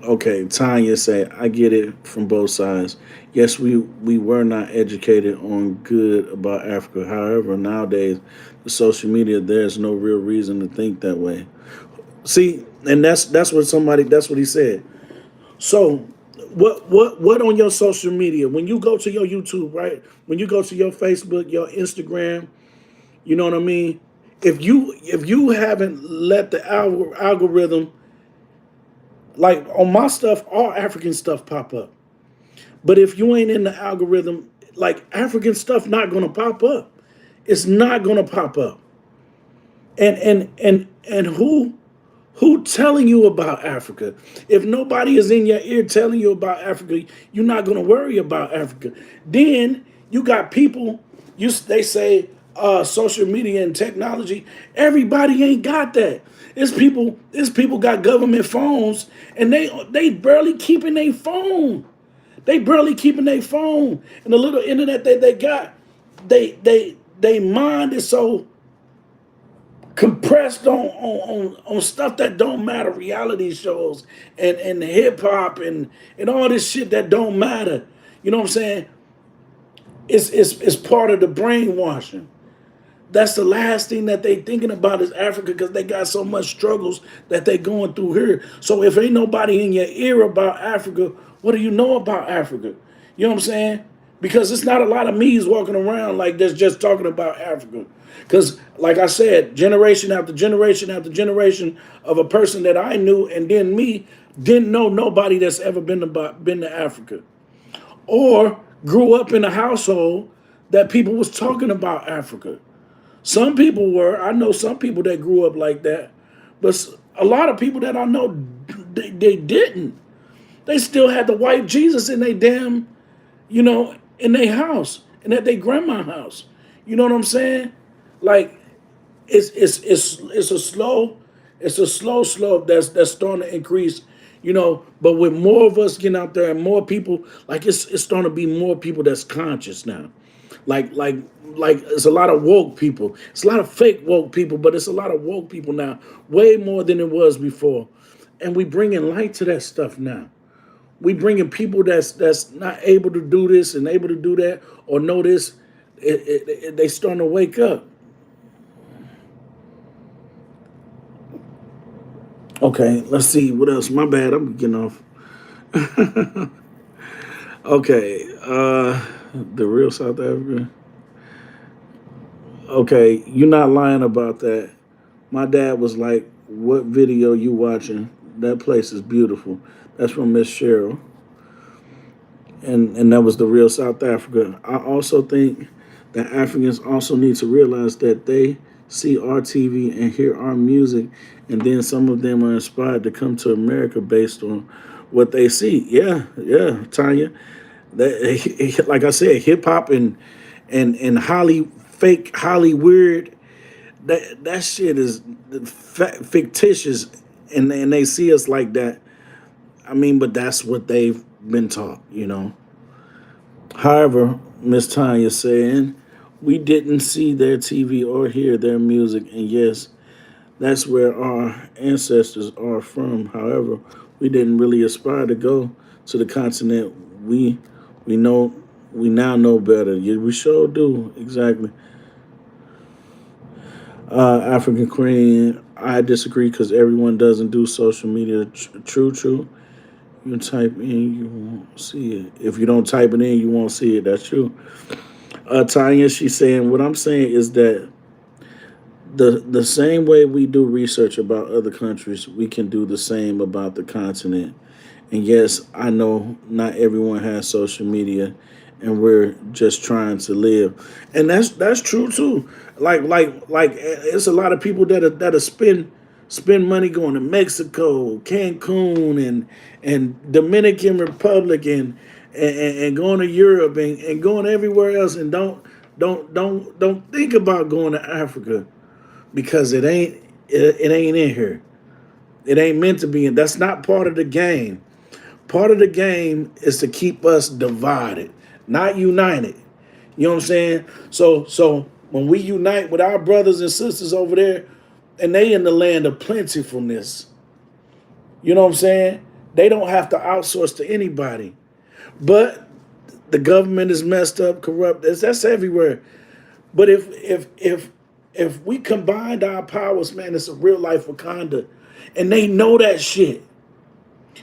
Okay, Tanya said, I get it from both sides. Yes, we were not educated on good about Africa. However, nowadays, the social media, there's no real reason to think that way. See, and that's what he said. So, what on your social media? When you go to your YouTube, right? When you go to your Facebook, your Instagram, you know what I mean? If you haven't let the algorithm, like on my stuff, all African stuff pop up. But if you ain't in the algorithm, like African stuff not gonna pop up. It's not gonna pop up. And who telling you about Africa? If nobody is in your ear telling you about Africa, you're not gonna worry about Africa. Then you got people, they say social media and technology. Everybody ain't got that. It's people got government phones, and they barely keeping their phone. They barely keeping their phone. And the little internet that they got, they mind is so compressed on stuff that don't matter, reality shows and hip hop and all this shit that don't matter. You know what I'm saying? It's part of the brainwashing. That's the last thing that they thinking about is Africa, because they got so much struggles that they going through here. So if ain't nobody in your ear about Africa, what do you know about Africa? You know what I'm saying? Because it's not a lot of me's walking around like this just talking about Africa. Because like I said, generation after generation after generation of a person that I knew and then me didn't know nobody that's ever been to Africa, or grew up in a household that people was talking about Africa. Some people were. I know some people that grew up like that, but a lot of people that I know, they didn't. They still had the white Jesus in their damn, in their house and at their grandma house. You know what I'm saying? Like it's a slow slope that's starting to increase. But with more of us getting out there and more people, like it's starting to be more people that's conscious now. Like like like it's a lot of woke people. It's a lot of fake woke people, but it's a lot of woke people now, way more than it was before. And we bringing light to that stuff now. We bringing people that's not able to do this and able to do that or know this. They starting to wake up. Okay, let's see what else. My bad, I'm getting off. Okay, the real South Africa. Okay, you're not lying about that. My dad was like, "What video you watching? That place is beautiful." That's from Miss Cheryl. and that was the real South Africa. I also think that Africans also need to realize that they see our TV and hear our music, and then some of them are inspired to come to America based on what they see. Yeah, yeah, Tanya. That, like I said, hip hop and fake Hollywood. That shit is fictitious, and they see us like that. I mean, but that's what they've been taught, you know. However, Miss Tanya saying, we didn't see their TV or hear their music, and yes, that's where our ancestors are from. However, we didn't really aspire to go to the continent. We know we now know better. Yeah, we sure do. Exactly. African Queen, I disagree because everyone doesn't do social media. True, true. You type in, you won't see it. If you don't type it in, you won't see it. That's true. Tanya, she's saying, what I'm saying is that the same way we do research about other countries, we can do the same about the continent. And yes, I know not everyone has social media, and we're just trying to live, and that's true too. It's a lot of people that spend money going to Mexico, Cancun, and Dominican Republic, and going to Europe and going everywhere else, and don't think about going to Africa because it ain't in here. It ain't meant to be in. That's not part of the game. Part of the game is to keep us divided, not united. You know what I'm saying? So when we unite with our brothers and sisters over there, and they in the land of plentifulness, you know what I'm saying? They don't have to outsource to anybody. But the government is messed up, corrupt. That's everywhere. But if we combined our powers, man, it's a real life Wakanda, and they know that shit.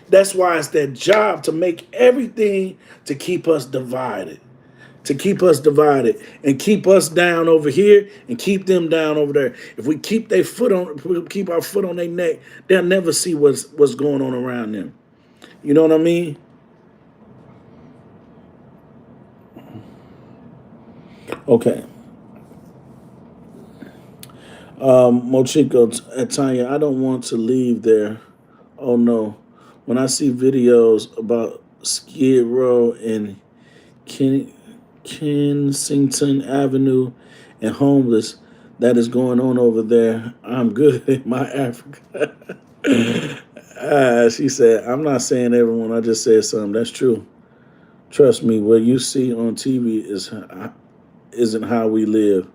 That's why it's their job to make everything to keep us divided, and keep us down over here and keep them down over there. If we keep if we keep our foot on their neck, they'll never see what's going on around them. You know what I mean? Okay. Mochico at Tanya, I don't want to leave there. Oh no. When I see videos about Skid Row and Ken, Kensington Avenue and homeless that is going on over there, I'm good in my Africa. She said, I'm not saying everyone, I just said something. That's true. Trust me, what you see on TV isn't how we live.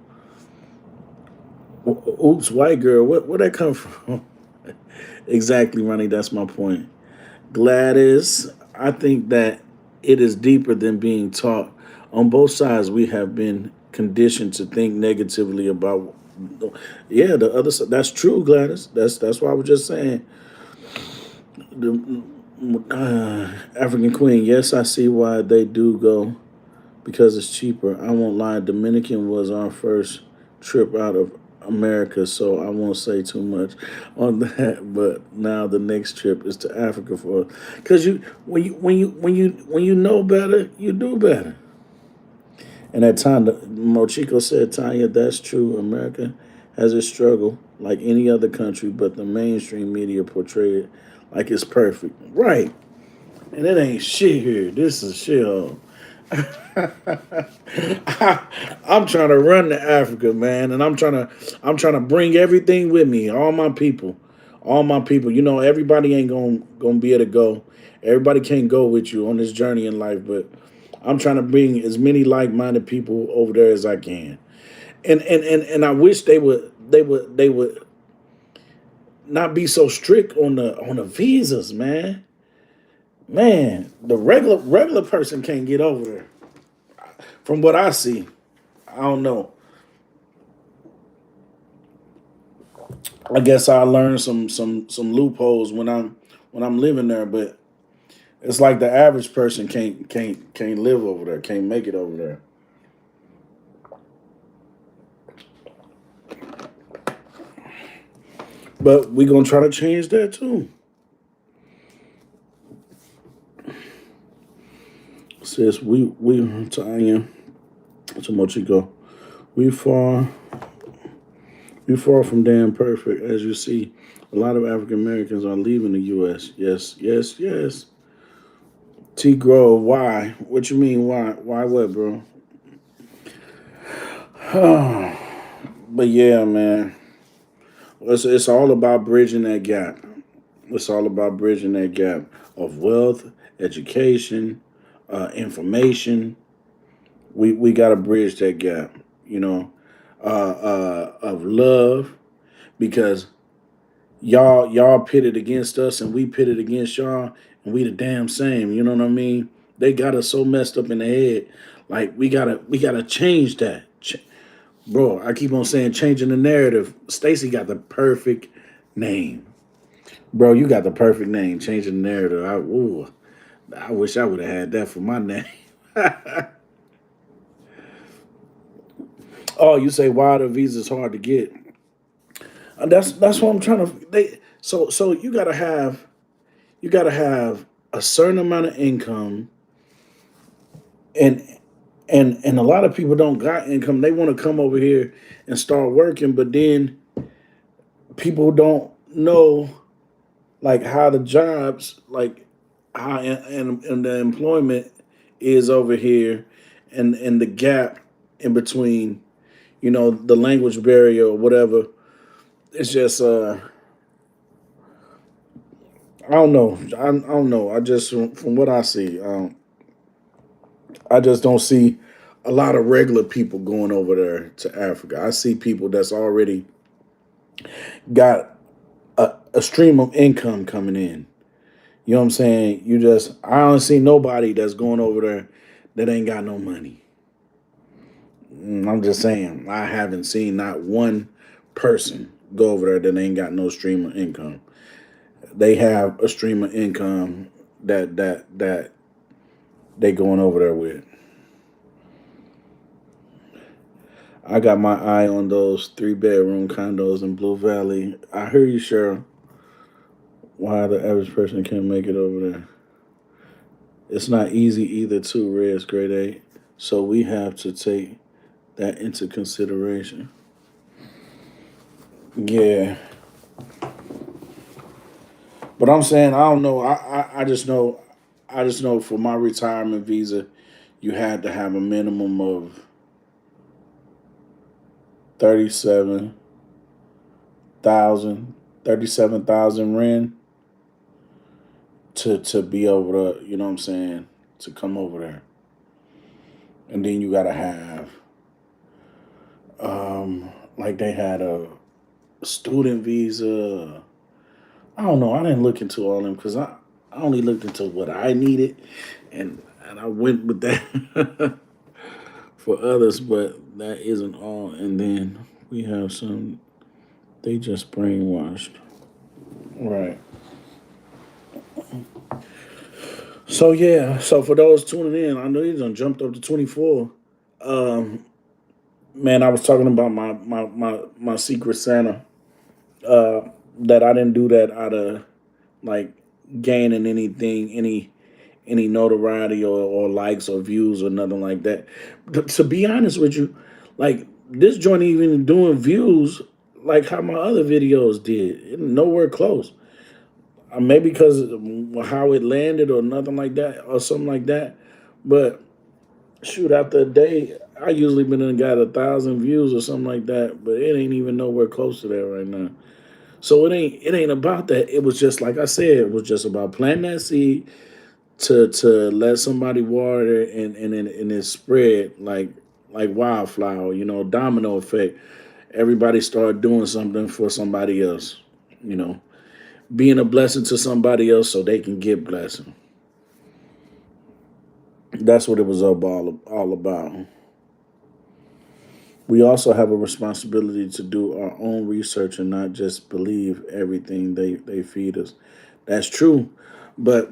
Oops, white girl, where that come from? Exactly, Ronnie, that's my point. Gladys, I think that it is deeper than being taught. On both sides, we have been conditioned to think negatively about. Yeah, the other side. That's true, Gladys. That's why I was just saying. The African Queen. Yes, I see why they do go because it's cheaper. I won't lie. Dominican was our first trip out of America, so I won't say too much on that. But now the next trip is to Africa for, because when you know better, you do better. And at time, Mochico said, Tanya, that's true. America has its struggle like any other country, but the mainstream media portray it like it's perfect. Right. And it ain't shit here. This is shit. I'm trying to run to Africa, man, and I'm trying to bring everything with me, all my people. You know, everybody ain't gonna be able to go. Everybody can't go with you on this journey in life, but I'm trying to bring as many like-minded people over there as I can. And I wish they would not be so strict on the visas, man. Man, the regular person can't get over there. From what I see, I don't know. I guess I learned some loopholes when I'm living there, but it's like the average person can't live over there, can't make it over there. But we gonna try to change that too. Sis, we Tanya, to Mochico. We far we far from damn perfect, as you see. A lot of African Americans are leaving the U.S. Yes, yes, yes. T Grove, why? What you mean? Why? Why what, bro? But yeah, man, it's all about bridging that gap. It's all about bridging that gap of wealth, education, information. We got to bridge that gap, you know, of love, because y'all pitted against us and we pitted against y'all, and we the damn same. You know what I mean? They got us so messed up in the head. Like we gotta change that. Bro, I keep on saying changing the narrative. Stacy got the perfect name. Bro, you got the perfect name. Changing the narrative. I wish I would have had that for my name. Oh, you say why the visa's hard to get? That's what I'm trying to. So you gotta have a certain amount of income, and and a lot of people don't got income. They want to come over here and start working, but then people don't know like how the jobs, like how and the employment is over here, and the gap in between, the language barrier or whatever. It's just I don't know. I don't know. I just from what I see, I just don't see a lot of regular people going over there to Africa. I see people that's already got a stream of income coming in. You know what I'm saying? I don't see nobody that's going over there that ain't got no money. I'm just saying, I haven't seen not one person go over there that ain't got no stream of income. They have a stream of income that they going over there with. I got my eye on those 3 bedroom condos in Blue Valley. I hear you, Cheryl. Why the average person can't make it over there? It's not easy either, too, Red's grade 8. So we have to take that into consideration. Yeah. But I'm saying I don't know. I just know for my retirement visa, you had to have a minimum of 37,000, 37,000 rand to be able to, what I'm saying, to come over there. And then you gotta have like they had a student visa. I don't know. I didn't look into all them because I only looked into what I needed, and I went with that for others, but that isn't all. And then we have some, they just brainwashed. Right. So yeah, so for those tuning in, I know you done jumped up to 24. Um, man, I was talking about my secret Santa. That I didn't do that out of like gaining anything, any notoriety or likes or views or nothing like that. To be honest with you, like this joint even doing views like how my other videos did. Nowhere close. Maybe because how it landed or nothing like that or something like that. But shoot, after a day, I usually been in got 1,000 views or something like that. But it ain't even nowhere close to that right now. So it ain't about that. It was just like I said. It was just about planting that seed to let somebody water it, and it spread like wildflower. Domino effect. Everybody started doing something for somebody else. You know, being a blessing to somebody else so they can get blessing. That's what it was all about. We also have a responsibility to do our own research and not just believe everything they feed us. That's true. But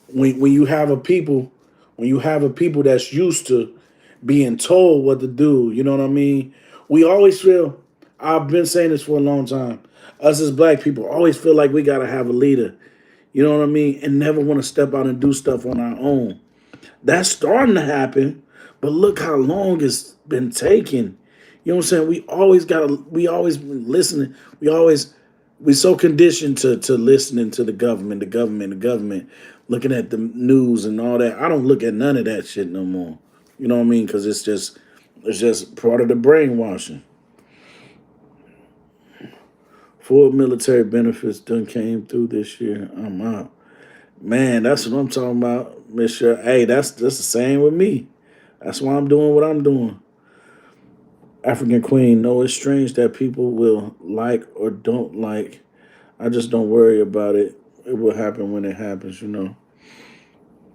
when you have a people, when you have a people that's used to being told what to do, you know what I mean? We always feel, I've been saying this for a long time. Us as black people always feel like we gotta have a leader. You know what I mean? And never want to step out and do stuff on our own. That's starting to happen, but look how long it's been taking. You know what I'm saying? We always been listening. We so conditioned to listening to the government, looking at the news and all that. I don't look at none of that shit no more. You know what I mean? Because it's just part of the brainwashing. Full military benefits done came through this year. I'm out. Man, that's what I'm talking about, Mister. Hey, that's the same with me. That's why I'm doing what I'm doing. African Queen, no, it's strange that people will like or don't like. I just don't worry about it. It will happen when it happens.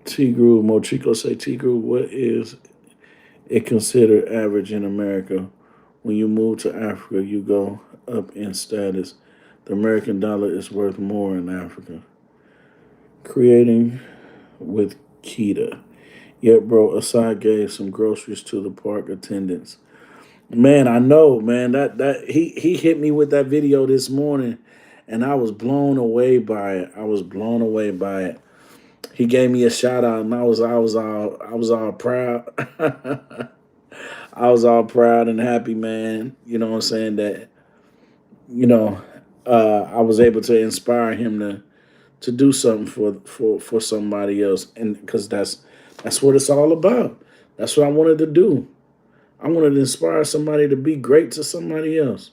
T Groove, Mochico say T Groove, what is it considered average in America? When you move to Africa, you go up in status. The American dollar is worth more in Africa. Creating with Kita. Yep, bro, Asad gave some groceries to the park attendants. Man, I know, man. That he hit me with that video this morning, and I was blown away by it. I was blown away by it. He gave me a shout out, and I was all proud. I was all proud and happy, man. You know what I'm saying? That you know, I was able to inspire him to do something for somebody else, and because that's what it's all about. That's what I wanted to do. I wanted to inspire somebody to be great to somebody else.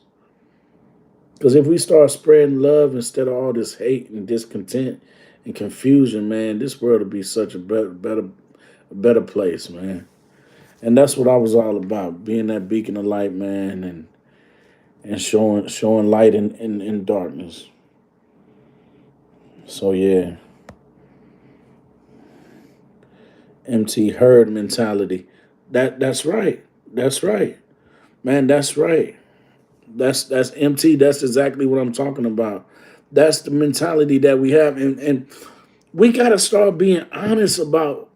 Because if we start spreading love instead of all this hate and discontent and confusion, man, this world will be such a better place, man. And that's what I was all about, being that beacon of light, man, and showing light in darkness. So yeah, MT herd mentality. That's right. That's right. Man, that's right. That's MT. That's exactly what I'm talking about. That's the mentality that we have. And we gotta start being honest about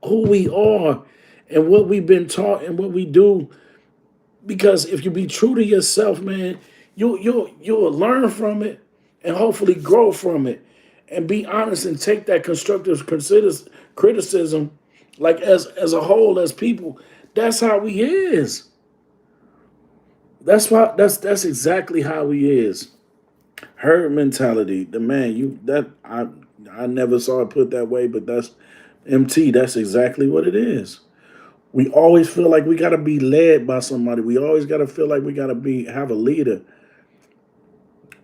who we are and what we've been taught and what we do. Because if you be true to yourself, man, you'll learn from it and hopefully grow from it. And be honest and take that constructive criticism, like as a whole, as people. That's how he is. That's exactly how he is. Herd mentality. The man, I never saw it put that way, but that's MT. That's exactly what it is. We always feel like we gotta be led by somebody. We always gotta feel like we gotta have a leader.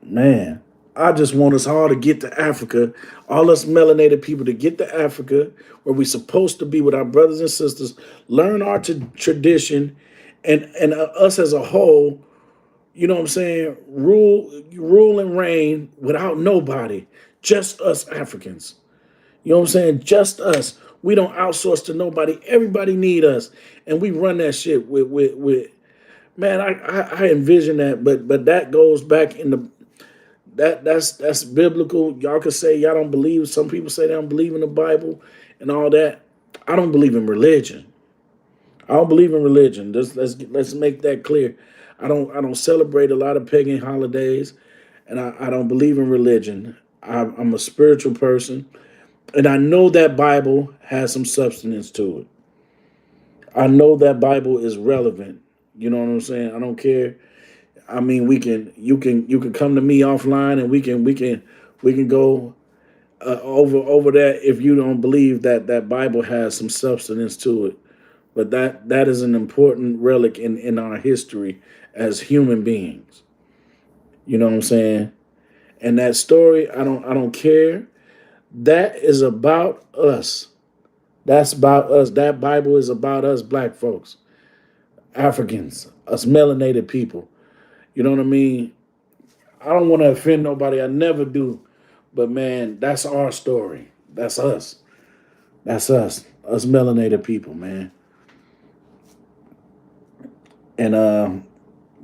Man, I just want us all to get to Africa, all us melanated people to get to Africa, where we're supposed to be with our brothers and sisters, learn our tradition, and us as a whole. You know what I'm saying? Rule and reign without nobody, just us Africans. You know what I'm saying? Just us. We don't outsource to nobody. Everybody need us, and we run that shit with. Man, I envision that, but that goes back in the that's biblical. Y'all could say y'all don't believe. Some people say they don't believe in the Bible and all that. I don't believe in religion. I don't believe in religion. Let's make that clear. I don't celebrate a lot of pagan holidays, and I don't believe in religion. I'm a spiritual person, and I know that Bible has some substance to it. I know that Bible is relevant. You know what I'm saying? I don't care. I mean, you can come to me offline, and we can go over that if you don't believe that that Bible has some substance to it. But that is an important relic in our history as human beings. You know what I'm saying? And that story, I don't care. That is about us. That's about us. That Bible is about us black folks, Africans, us melanated people. You know what I mean? I don't want to offend nobody. I never do. But man, that's our story. That's us. That's us. Us melanated people, man. And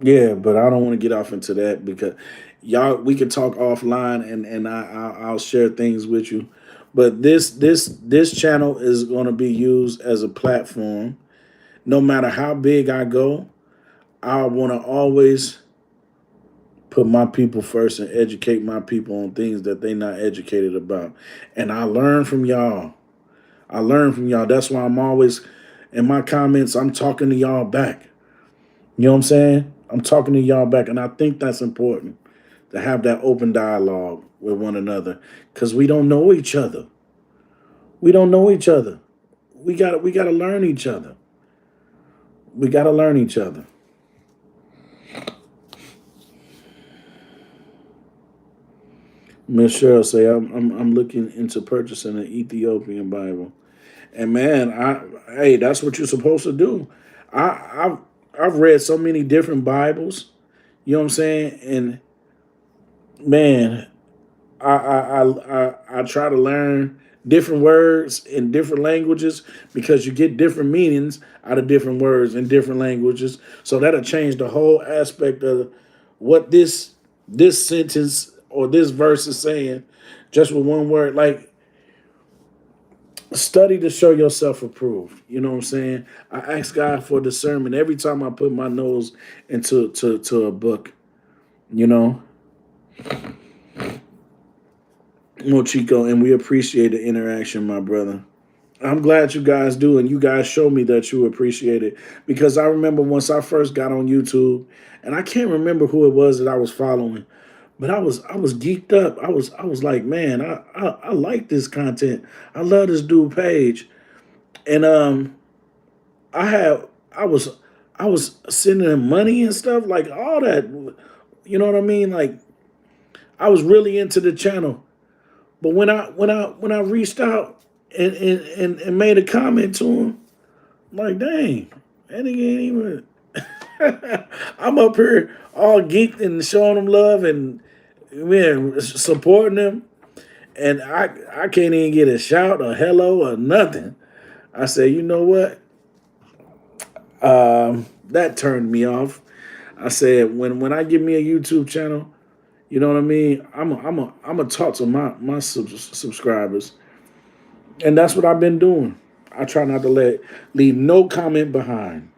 yeah, but I don't want to get off into that because y'all we can talk offline and I'll share things with you. But this channel is going to be used as a platform. No matter how big I go, I want to always put my people first and educate my people on things that they not educated about. And I learn from y'all. I learn from y'all. That's why I'm always in my comments. I'm talking to y'all back. You know what I'm saying? I'm talking to y'all back, and I think that's important to have that open dialogue with one another because we don't know each other. We don't know each other. We gotta learn each other. We gotta learn each other. Miss Cheryl say I'm looking into purchasing an Ethiopian Bible. And man, hey, that's what you're supposed to do. I've I've read so many different Bibles. You know what I'm saying? And man, I try to learn different words in different languages because you get different meanings out of different words in different languages. So that'll change the whole aspect of what this sentence or this verse is saying just with one word. Like study to show yourself approved. You know what I'm saying? I ask God for discernment every time I put my nose into to a book. You know, Mochico, and we appreciate the interaction, my brother. I'm glad you guys do, and you guys show me that you appreciate it because I remember once I first got on YouTube, and I can't remember who it was that I was following, but I was geeked up. I was like, man, I like this content. I love this dude page, and I had I was sending him money and stuff like all that. You know what I mean? Like I was really into the channel. But when I reached out and made a comment to him, I'm like, dang, that nigga ain't even. I'm up here all geeked and showing him love and man supporting him, and I can't even get a shout or hello or nothing. I said, you know what? That turned me off. I said, when I get me a YouTube channel, you know what I mean. I'm a talk to my subscribers. And that's what I've been doing. I try not to leave no comment behind.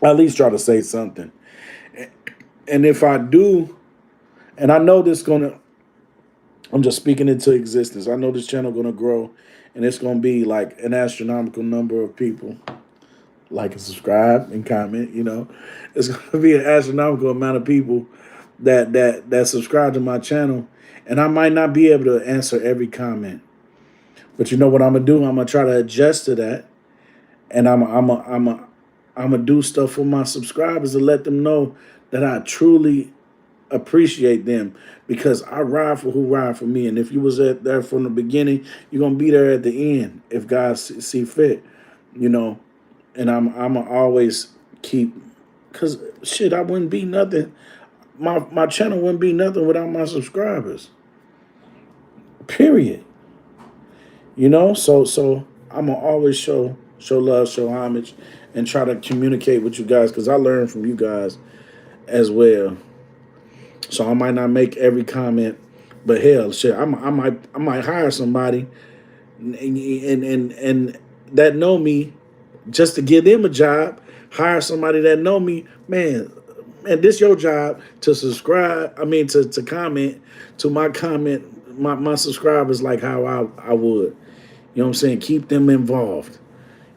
I at least try to say something. And if I do, and I know this gonna, I'm just speaking into existence. I know this channel gonna grow, and it's gonna be like an astronomical number of people like and subscribe and comment. You know, it's gonna be an astronomical amount of people that subscribe to my channel, and I might not be able to answer every comment. But you know what I'm gonna do? I'm gonna try to adjust to that, and I'm gonna do stuff for my subscribers to let them know that I truly appreciate them because I ride for who ride for me. And if you was there from the beginning, you're gonna be there at the end if God see fit, you know. And I'm always keep because shit, I wouldn't be nothing. My channel wouldn't be nothing without my subscribers. Period. You know, so I'm gonna always show love, show homage, and try to communicate with you guys because I learn from you guys as well. So I might not make every comment, but hell, shit, I might hire somebody and that know me just to give them a job. Hire somebody that know me, man. Man, this your job to subscribe. I mean to comment to my comment, my subscribers like how I would. You know what I'm saying? Keep them involved.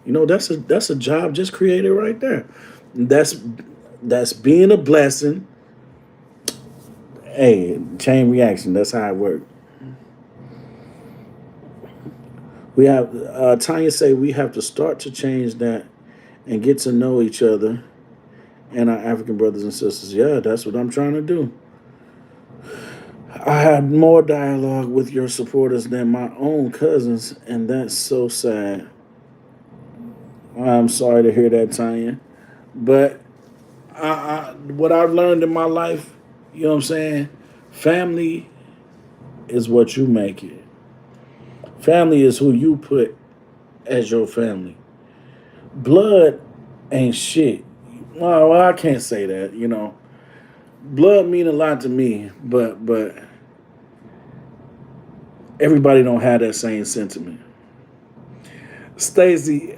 You know, that's a job just created right there. That's that's being a blessing. Hey, chain reaction. That's how it works. We have Tanya say we have to start to change that and get to know each other and our African brothers and sisters. Yeah, that's what I'm trying to do. I had more dialogue with your supporters than my own cousins, and that's so sad. I'm sorry to hear that, Tanya. But what I've learned in my life, you know what I'm saying? Family is what you make it. Family is who you put as your family. Blood ain't shit. Well, I can't say that, you know. Blood mean a lot to me, but everybody don't have that same sentiment. Stacy,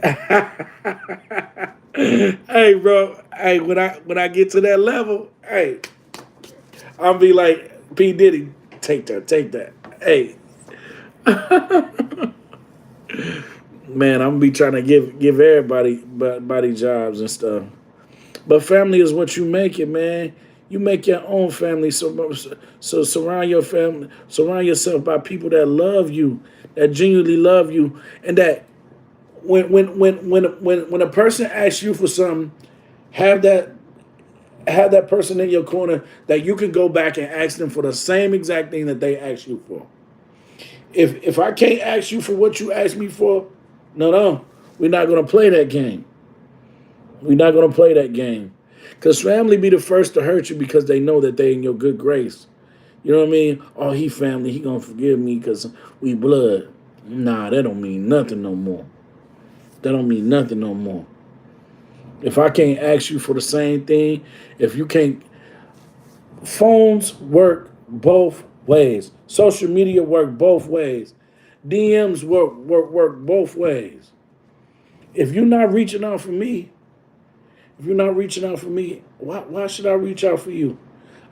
hey bro, hey when I get to that level, hey, I'll be like P Diddy, take that. Hey, Man, I'm gonna be trying to give everybody jobs and stuff. But family is what you make it, man. You make your own family. So surround your family, surround yourself by people that love you, that genuinely love you, and that when a person asks you for something, have that have that person in your corner that you can go back and ask them for the same exact thing that they asked you for. If I can't ask you for what you asked me for, no, we're not gonna play that game. We're not gonna play that game. Cause family be the first to hurt you because they know that they in your good grace. You know what I mean? Oh, he family, he gonna forgive me because we blood. Nah, that don't mean nothing no more. That don't mean nothing no more. If I can't ask you for the same thing, if you can't, phones work both ways. Social media work both ways. DMs work both ways. If you're not reaching out for me, if you're not reaching out for me, why should I reach out for you?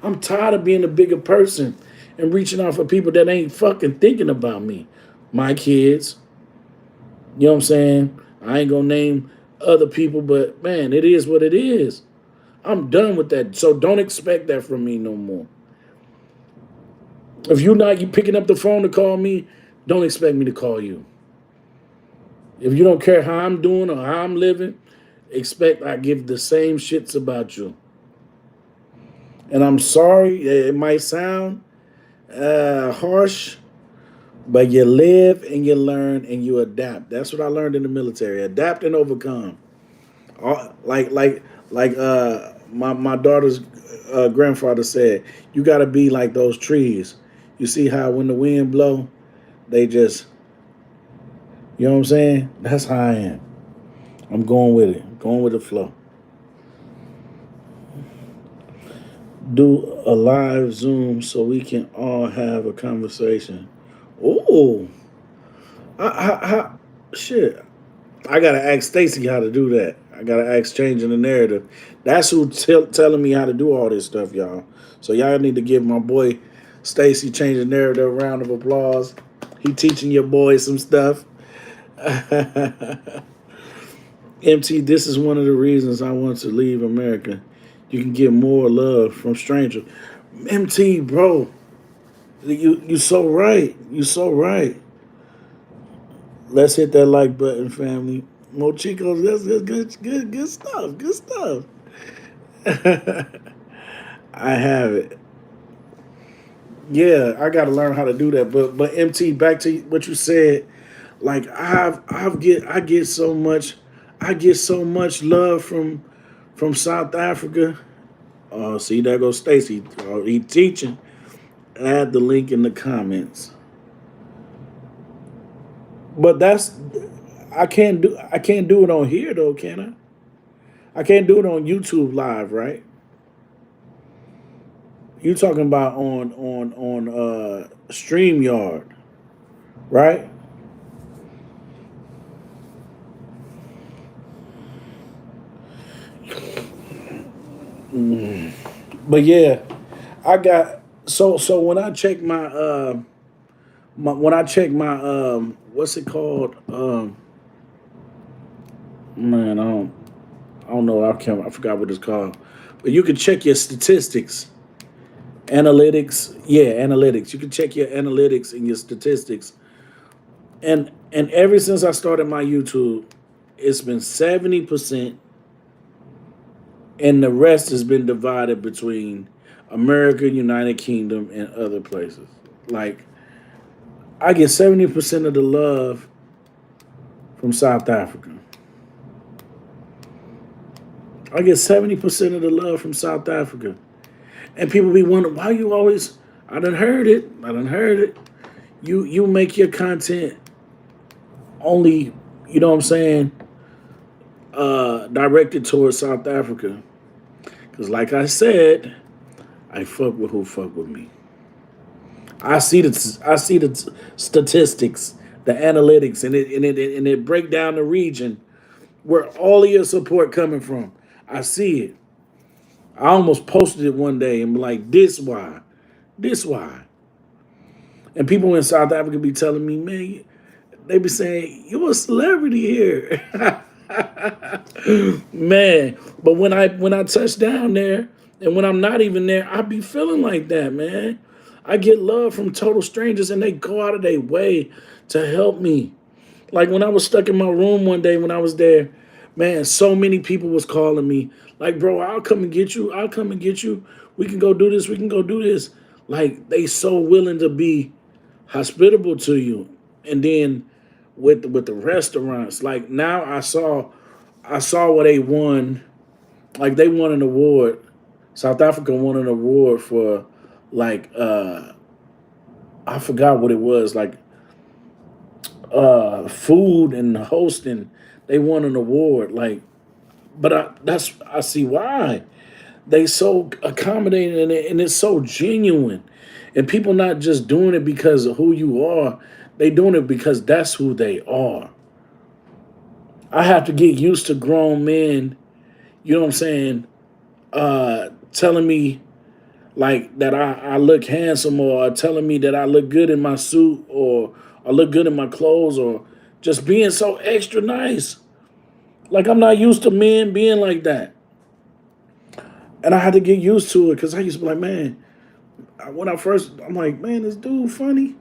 I'm tired of being a bigger person and reaching out for people that ain't fucking thinking about me. My kids, you know what I'm saying? I ain't gonna name other people, but man, it is what it is. I'm done with that. So don't expect that from me no more. If you're not you picking up the phone to call me, don't expect me to call you. If you don't care how I'm doing or how I'm living, expect I give the same shits about you. And I'm sorry, it might sound harsh, but you live and you learn and you adapt. That's what I learned in the military. Adapt and overcome. Like my daughter's grandfather said, you got to be like those trees. You see how when the wind blow, they just, you know what I'm saying? That's how I am. I'm going with it, going with the flow. Do a live Zoom so we can all have a conversation. Oh, shit. I gotta ask Stacy how to do that. I gotta ask changing the narrative. That's who telling me how to do all this stuff, y'all. So y'all need to give my boy Stacy changing the narrative a round of applause. He teaching your boy some stuff. MT, this is one of the reasons I want to leave America. You can get more love from strangers. MT, bro, you so right. You so right. Let's hit that like button, family. More Chicos, that's good stuff. Good stuff. I have it. Yeah, I got to learn how to do that. But MT, back to what you said. Like I get so much, I get so much love from South Africa. See, there goes Stacy. He teaching. Add the link in the comments. But that's I can't do it on here though, can I? I can't do it on YouTube live, right? You talking about on StreamYard, right? But yeah, I got so when I check when I check my what's it called? Man, I don't know. I forgot what it's called. But you can check your statistics, analytics. Yeah, analytics. You can check your analytics and your statistics. And ever since I started my YouTube, it's been 70%, and the rest has been divided between America, United Kingdom, and other places. Like I get 70% of the love from South Africa. I get 70% of the love from South Africa. And people be wondering why you always I done heard it. I done heard it. You make your content only, you know what I'm saying, directed towards South Africa. Cause like I said, I fuck with who fuck with me. I see the statistics, the analytics, and it break down the region where all of your support coming from. I see it. I almost posted it one day and be like, this why. And people in South Africa be telling me, man, They be saying, "You a celebrity here." Man, but when I touch down there and when I'm not even there, I be feeling like that, man. I get love from total strangers and they go out of their way to help me. Like when I was stuck in my room one day when I was there, man, so many people was calling me. Like, bro, I'll come and get you. I'll come and get you. We can go do this. We can go do this. Like they so willing to be hospitable to you. And then with the restaurants, like now I saw what they won. Like they won an award. South Africa won an award for like I forgot what it was, like food and hosting. They won an award. Like, but I see why. They so accommodating and it's so genuine. And people not just doing it because of who you are, they doing it because that's who they are. I have to get used to grown men, you know what I'm saying, telling me like that I look handsome or telling me that I look good in my suit or I look good in my clothes or just being so extra nice. Like I'm not used to men being like that. And I had to get used to it because I used to be like, man, when I first, I'm like, man, this dude funny.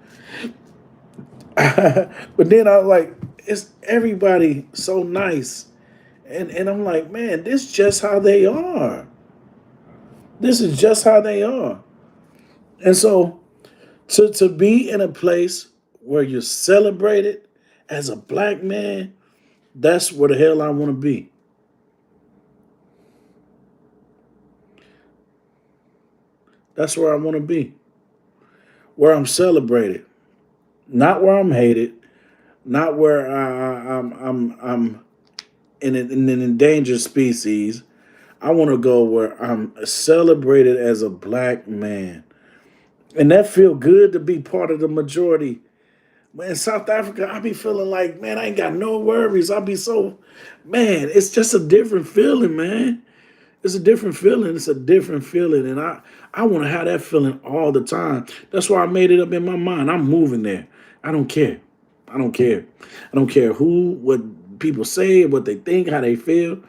But then I was like, it's everybody so nice. And I'm like, man, this is just how they are. This is just how they are. And so to be in a place where you're celebrated as a black man, that's where the hell I want to be. That's where I want to be. Where I'm celebrated, not where I'm hated, not where I'm in an endangered species. I want to go where I'm celebrated as a black man, and that feel good to be part of the majority. But in South Africa, I be feeling like, man, I ain't got no worries. I be so, man, it's just a different feeling, man. It's a different feeling. It's a different feeling, and I want to have that feeling all the time. That's why I made it up in my mind. I'm moving there. I don't care. I don't care. I don't care what people say, what they think, how they feel.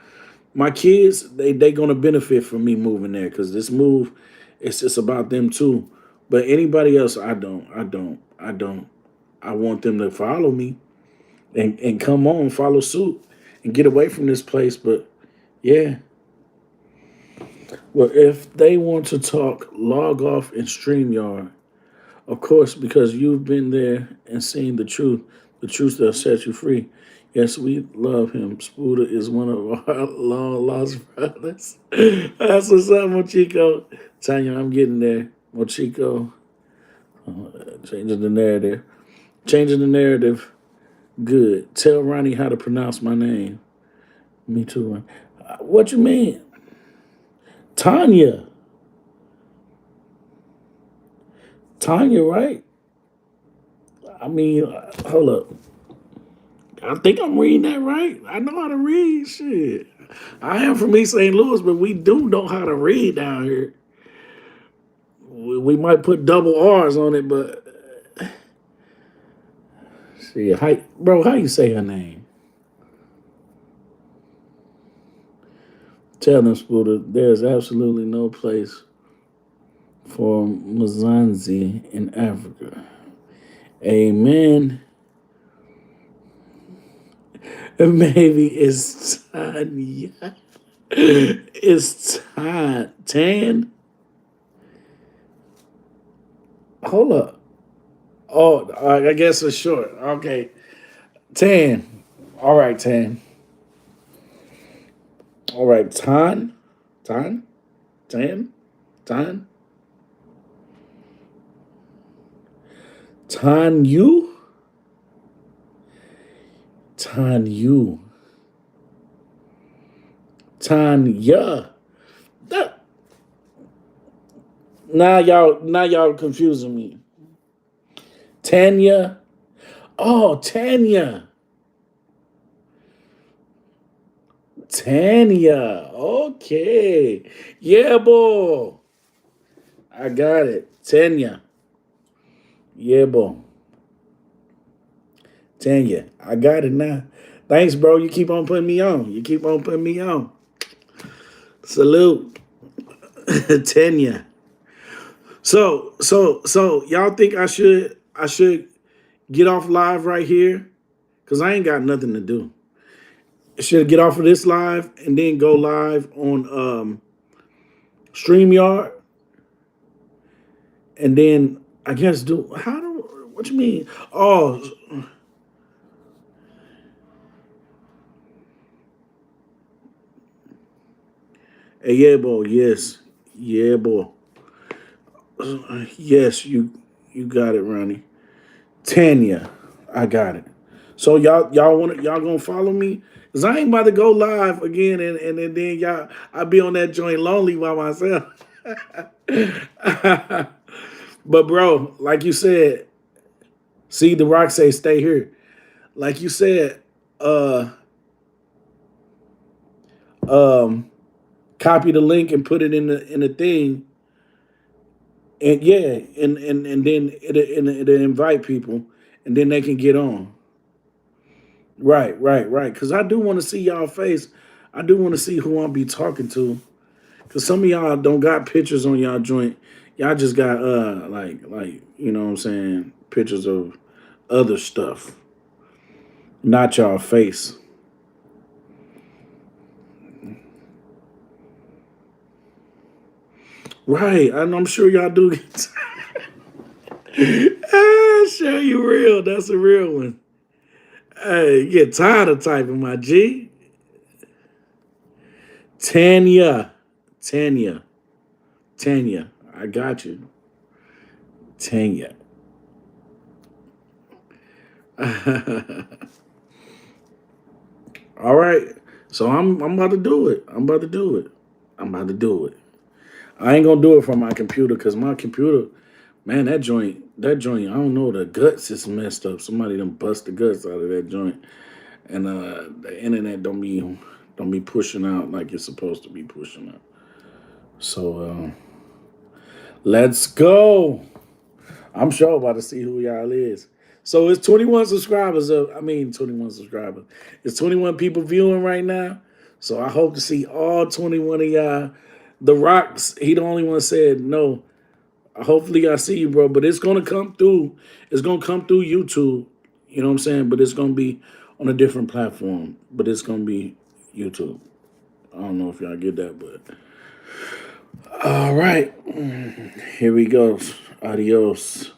My kids, they gonna benefit from me moving there because this move, it's just about them too. But anybody else, I don't. I want them to follow me and come on, follow suit and get away from this place. But yeah, well, if they want to talk, log off and StreamYard. Of course, because you've been there and seen the truth that'll set you free. Yes, we love him. Spooder is one of our long lost brothers. That's what's up, Mochico. Tanya, I'm getting there. Mochico, changing the narrative. Changing the narrative. Good. Tell Ronnie how to pronounce my name. Me too, Ron. What you mean? Tanya. Tanya, right? I mean, hold up. I think I'm reading that right. I know how to read. Shit. I am from East St. Louis, but we do know how to read down here. We might put double R's on it, but see, how you say her name? Tell them, Spooder, there's absolutely no place for Mzansi in Africa. Amen. Maybe it's Tanya. It's Tan. Hold up. Oh, I guess it's short. Okay. Tan. All right, Tan. All right, Tan. Tan? Tan? Tan? Tan you? Tan you. Tanya. That now y'all confusing me. Tanya. Oh, Tanya. Tanya. Okay. Yeah, boy. I got it. Tanya. Yeah, boy. Tanya, I got it now. Thanks, bro. You keep on putting me on. You keep on putting me on. Salute. Tanya. So y'all think I should get off live right here? Cause I ain't got nothing to do. I should get off of this live and then go live on StreamYard and then I guess do how do what you mean? Oh, yeah, boy, yes. Yeah, boy. Yes, you got it, Ronnie. Tanya, I got it. So y'all gonna follow me? Cause I ain't about to go live again and then y'all I be on that joint lonely by myself. But bro, like you said, see the rock say stay here. Like you said, uh um copy the link and put it in the thing and yeah, and then it'll invite people and then they can get on. Right. Because I do want to see y'all face. I do want to see who I'll be talking to. Because some of y'all don't got pictures on y'all joint. Y'all just got like you know what I'm saying, pictures of other stuff, not y'all face. Right. And I'm sure y'all do get sure you real. That's a real one. Hey, you get tired of typing my G. Tanya. Tanya. Tanya. I got you. Tanya. All right. So I'm about to do it. I'm about to do it. I'm about to do it. I ain't gonna do it from my computer because my computer, man, that joint, I don't know, the guts is messed up. Somebody done bust the guts out of that joint. And the internet don't be pushing out like it's supposed to be pushing out. So let's go. I'm sure about to see who y'all is. So it's 21 subscribers. 21 subscribers. It's 21 people viewing right now. So I hope to see all 21 of y'all. The Rocks, he the only one said no. Hopefully I see you, bro. But it's gonna come through. It's gonna come through YouTube. You know what I'm saying? But it's gonna be on a different platform. But it's gonna be YouTube. I don't know if y'all get that, but all right. Here we go. Adios.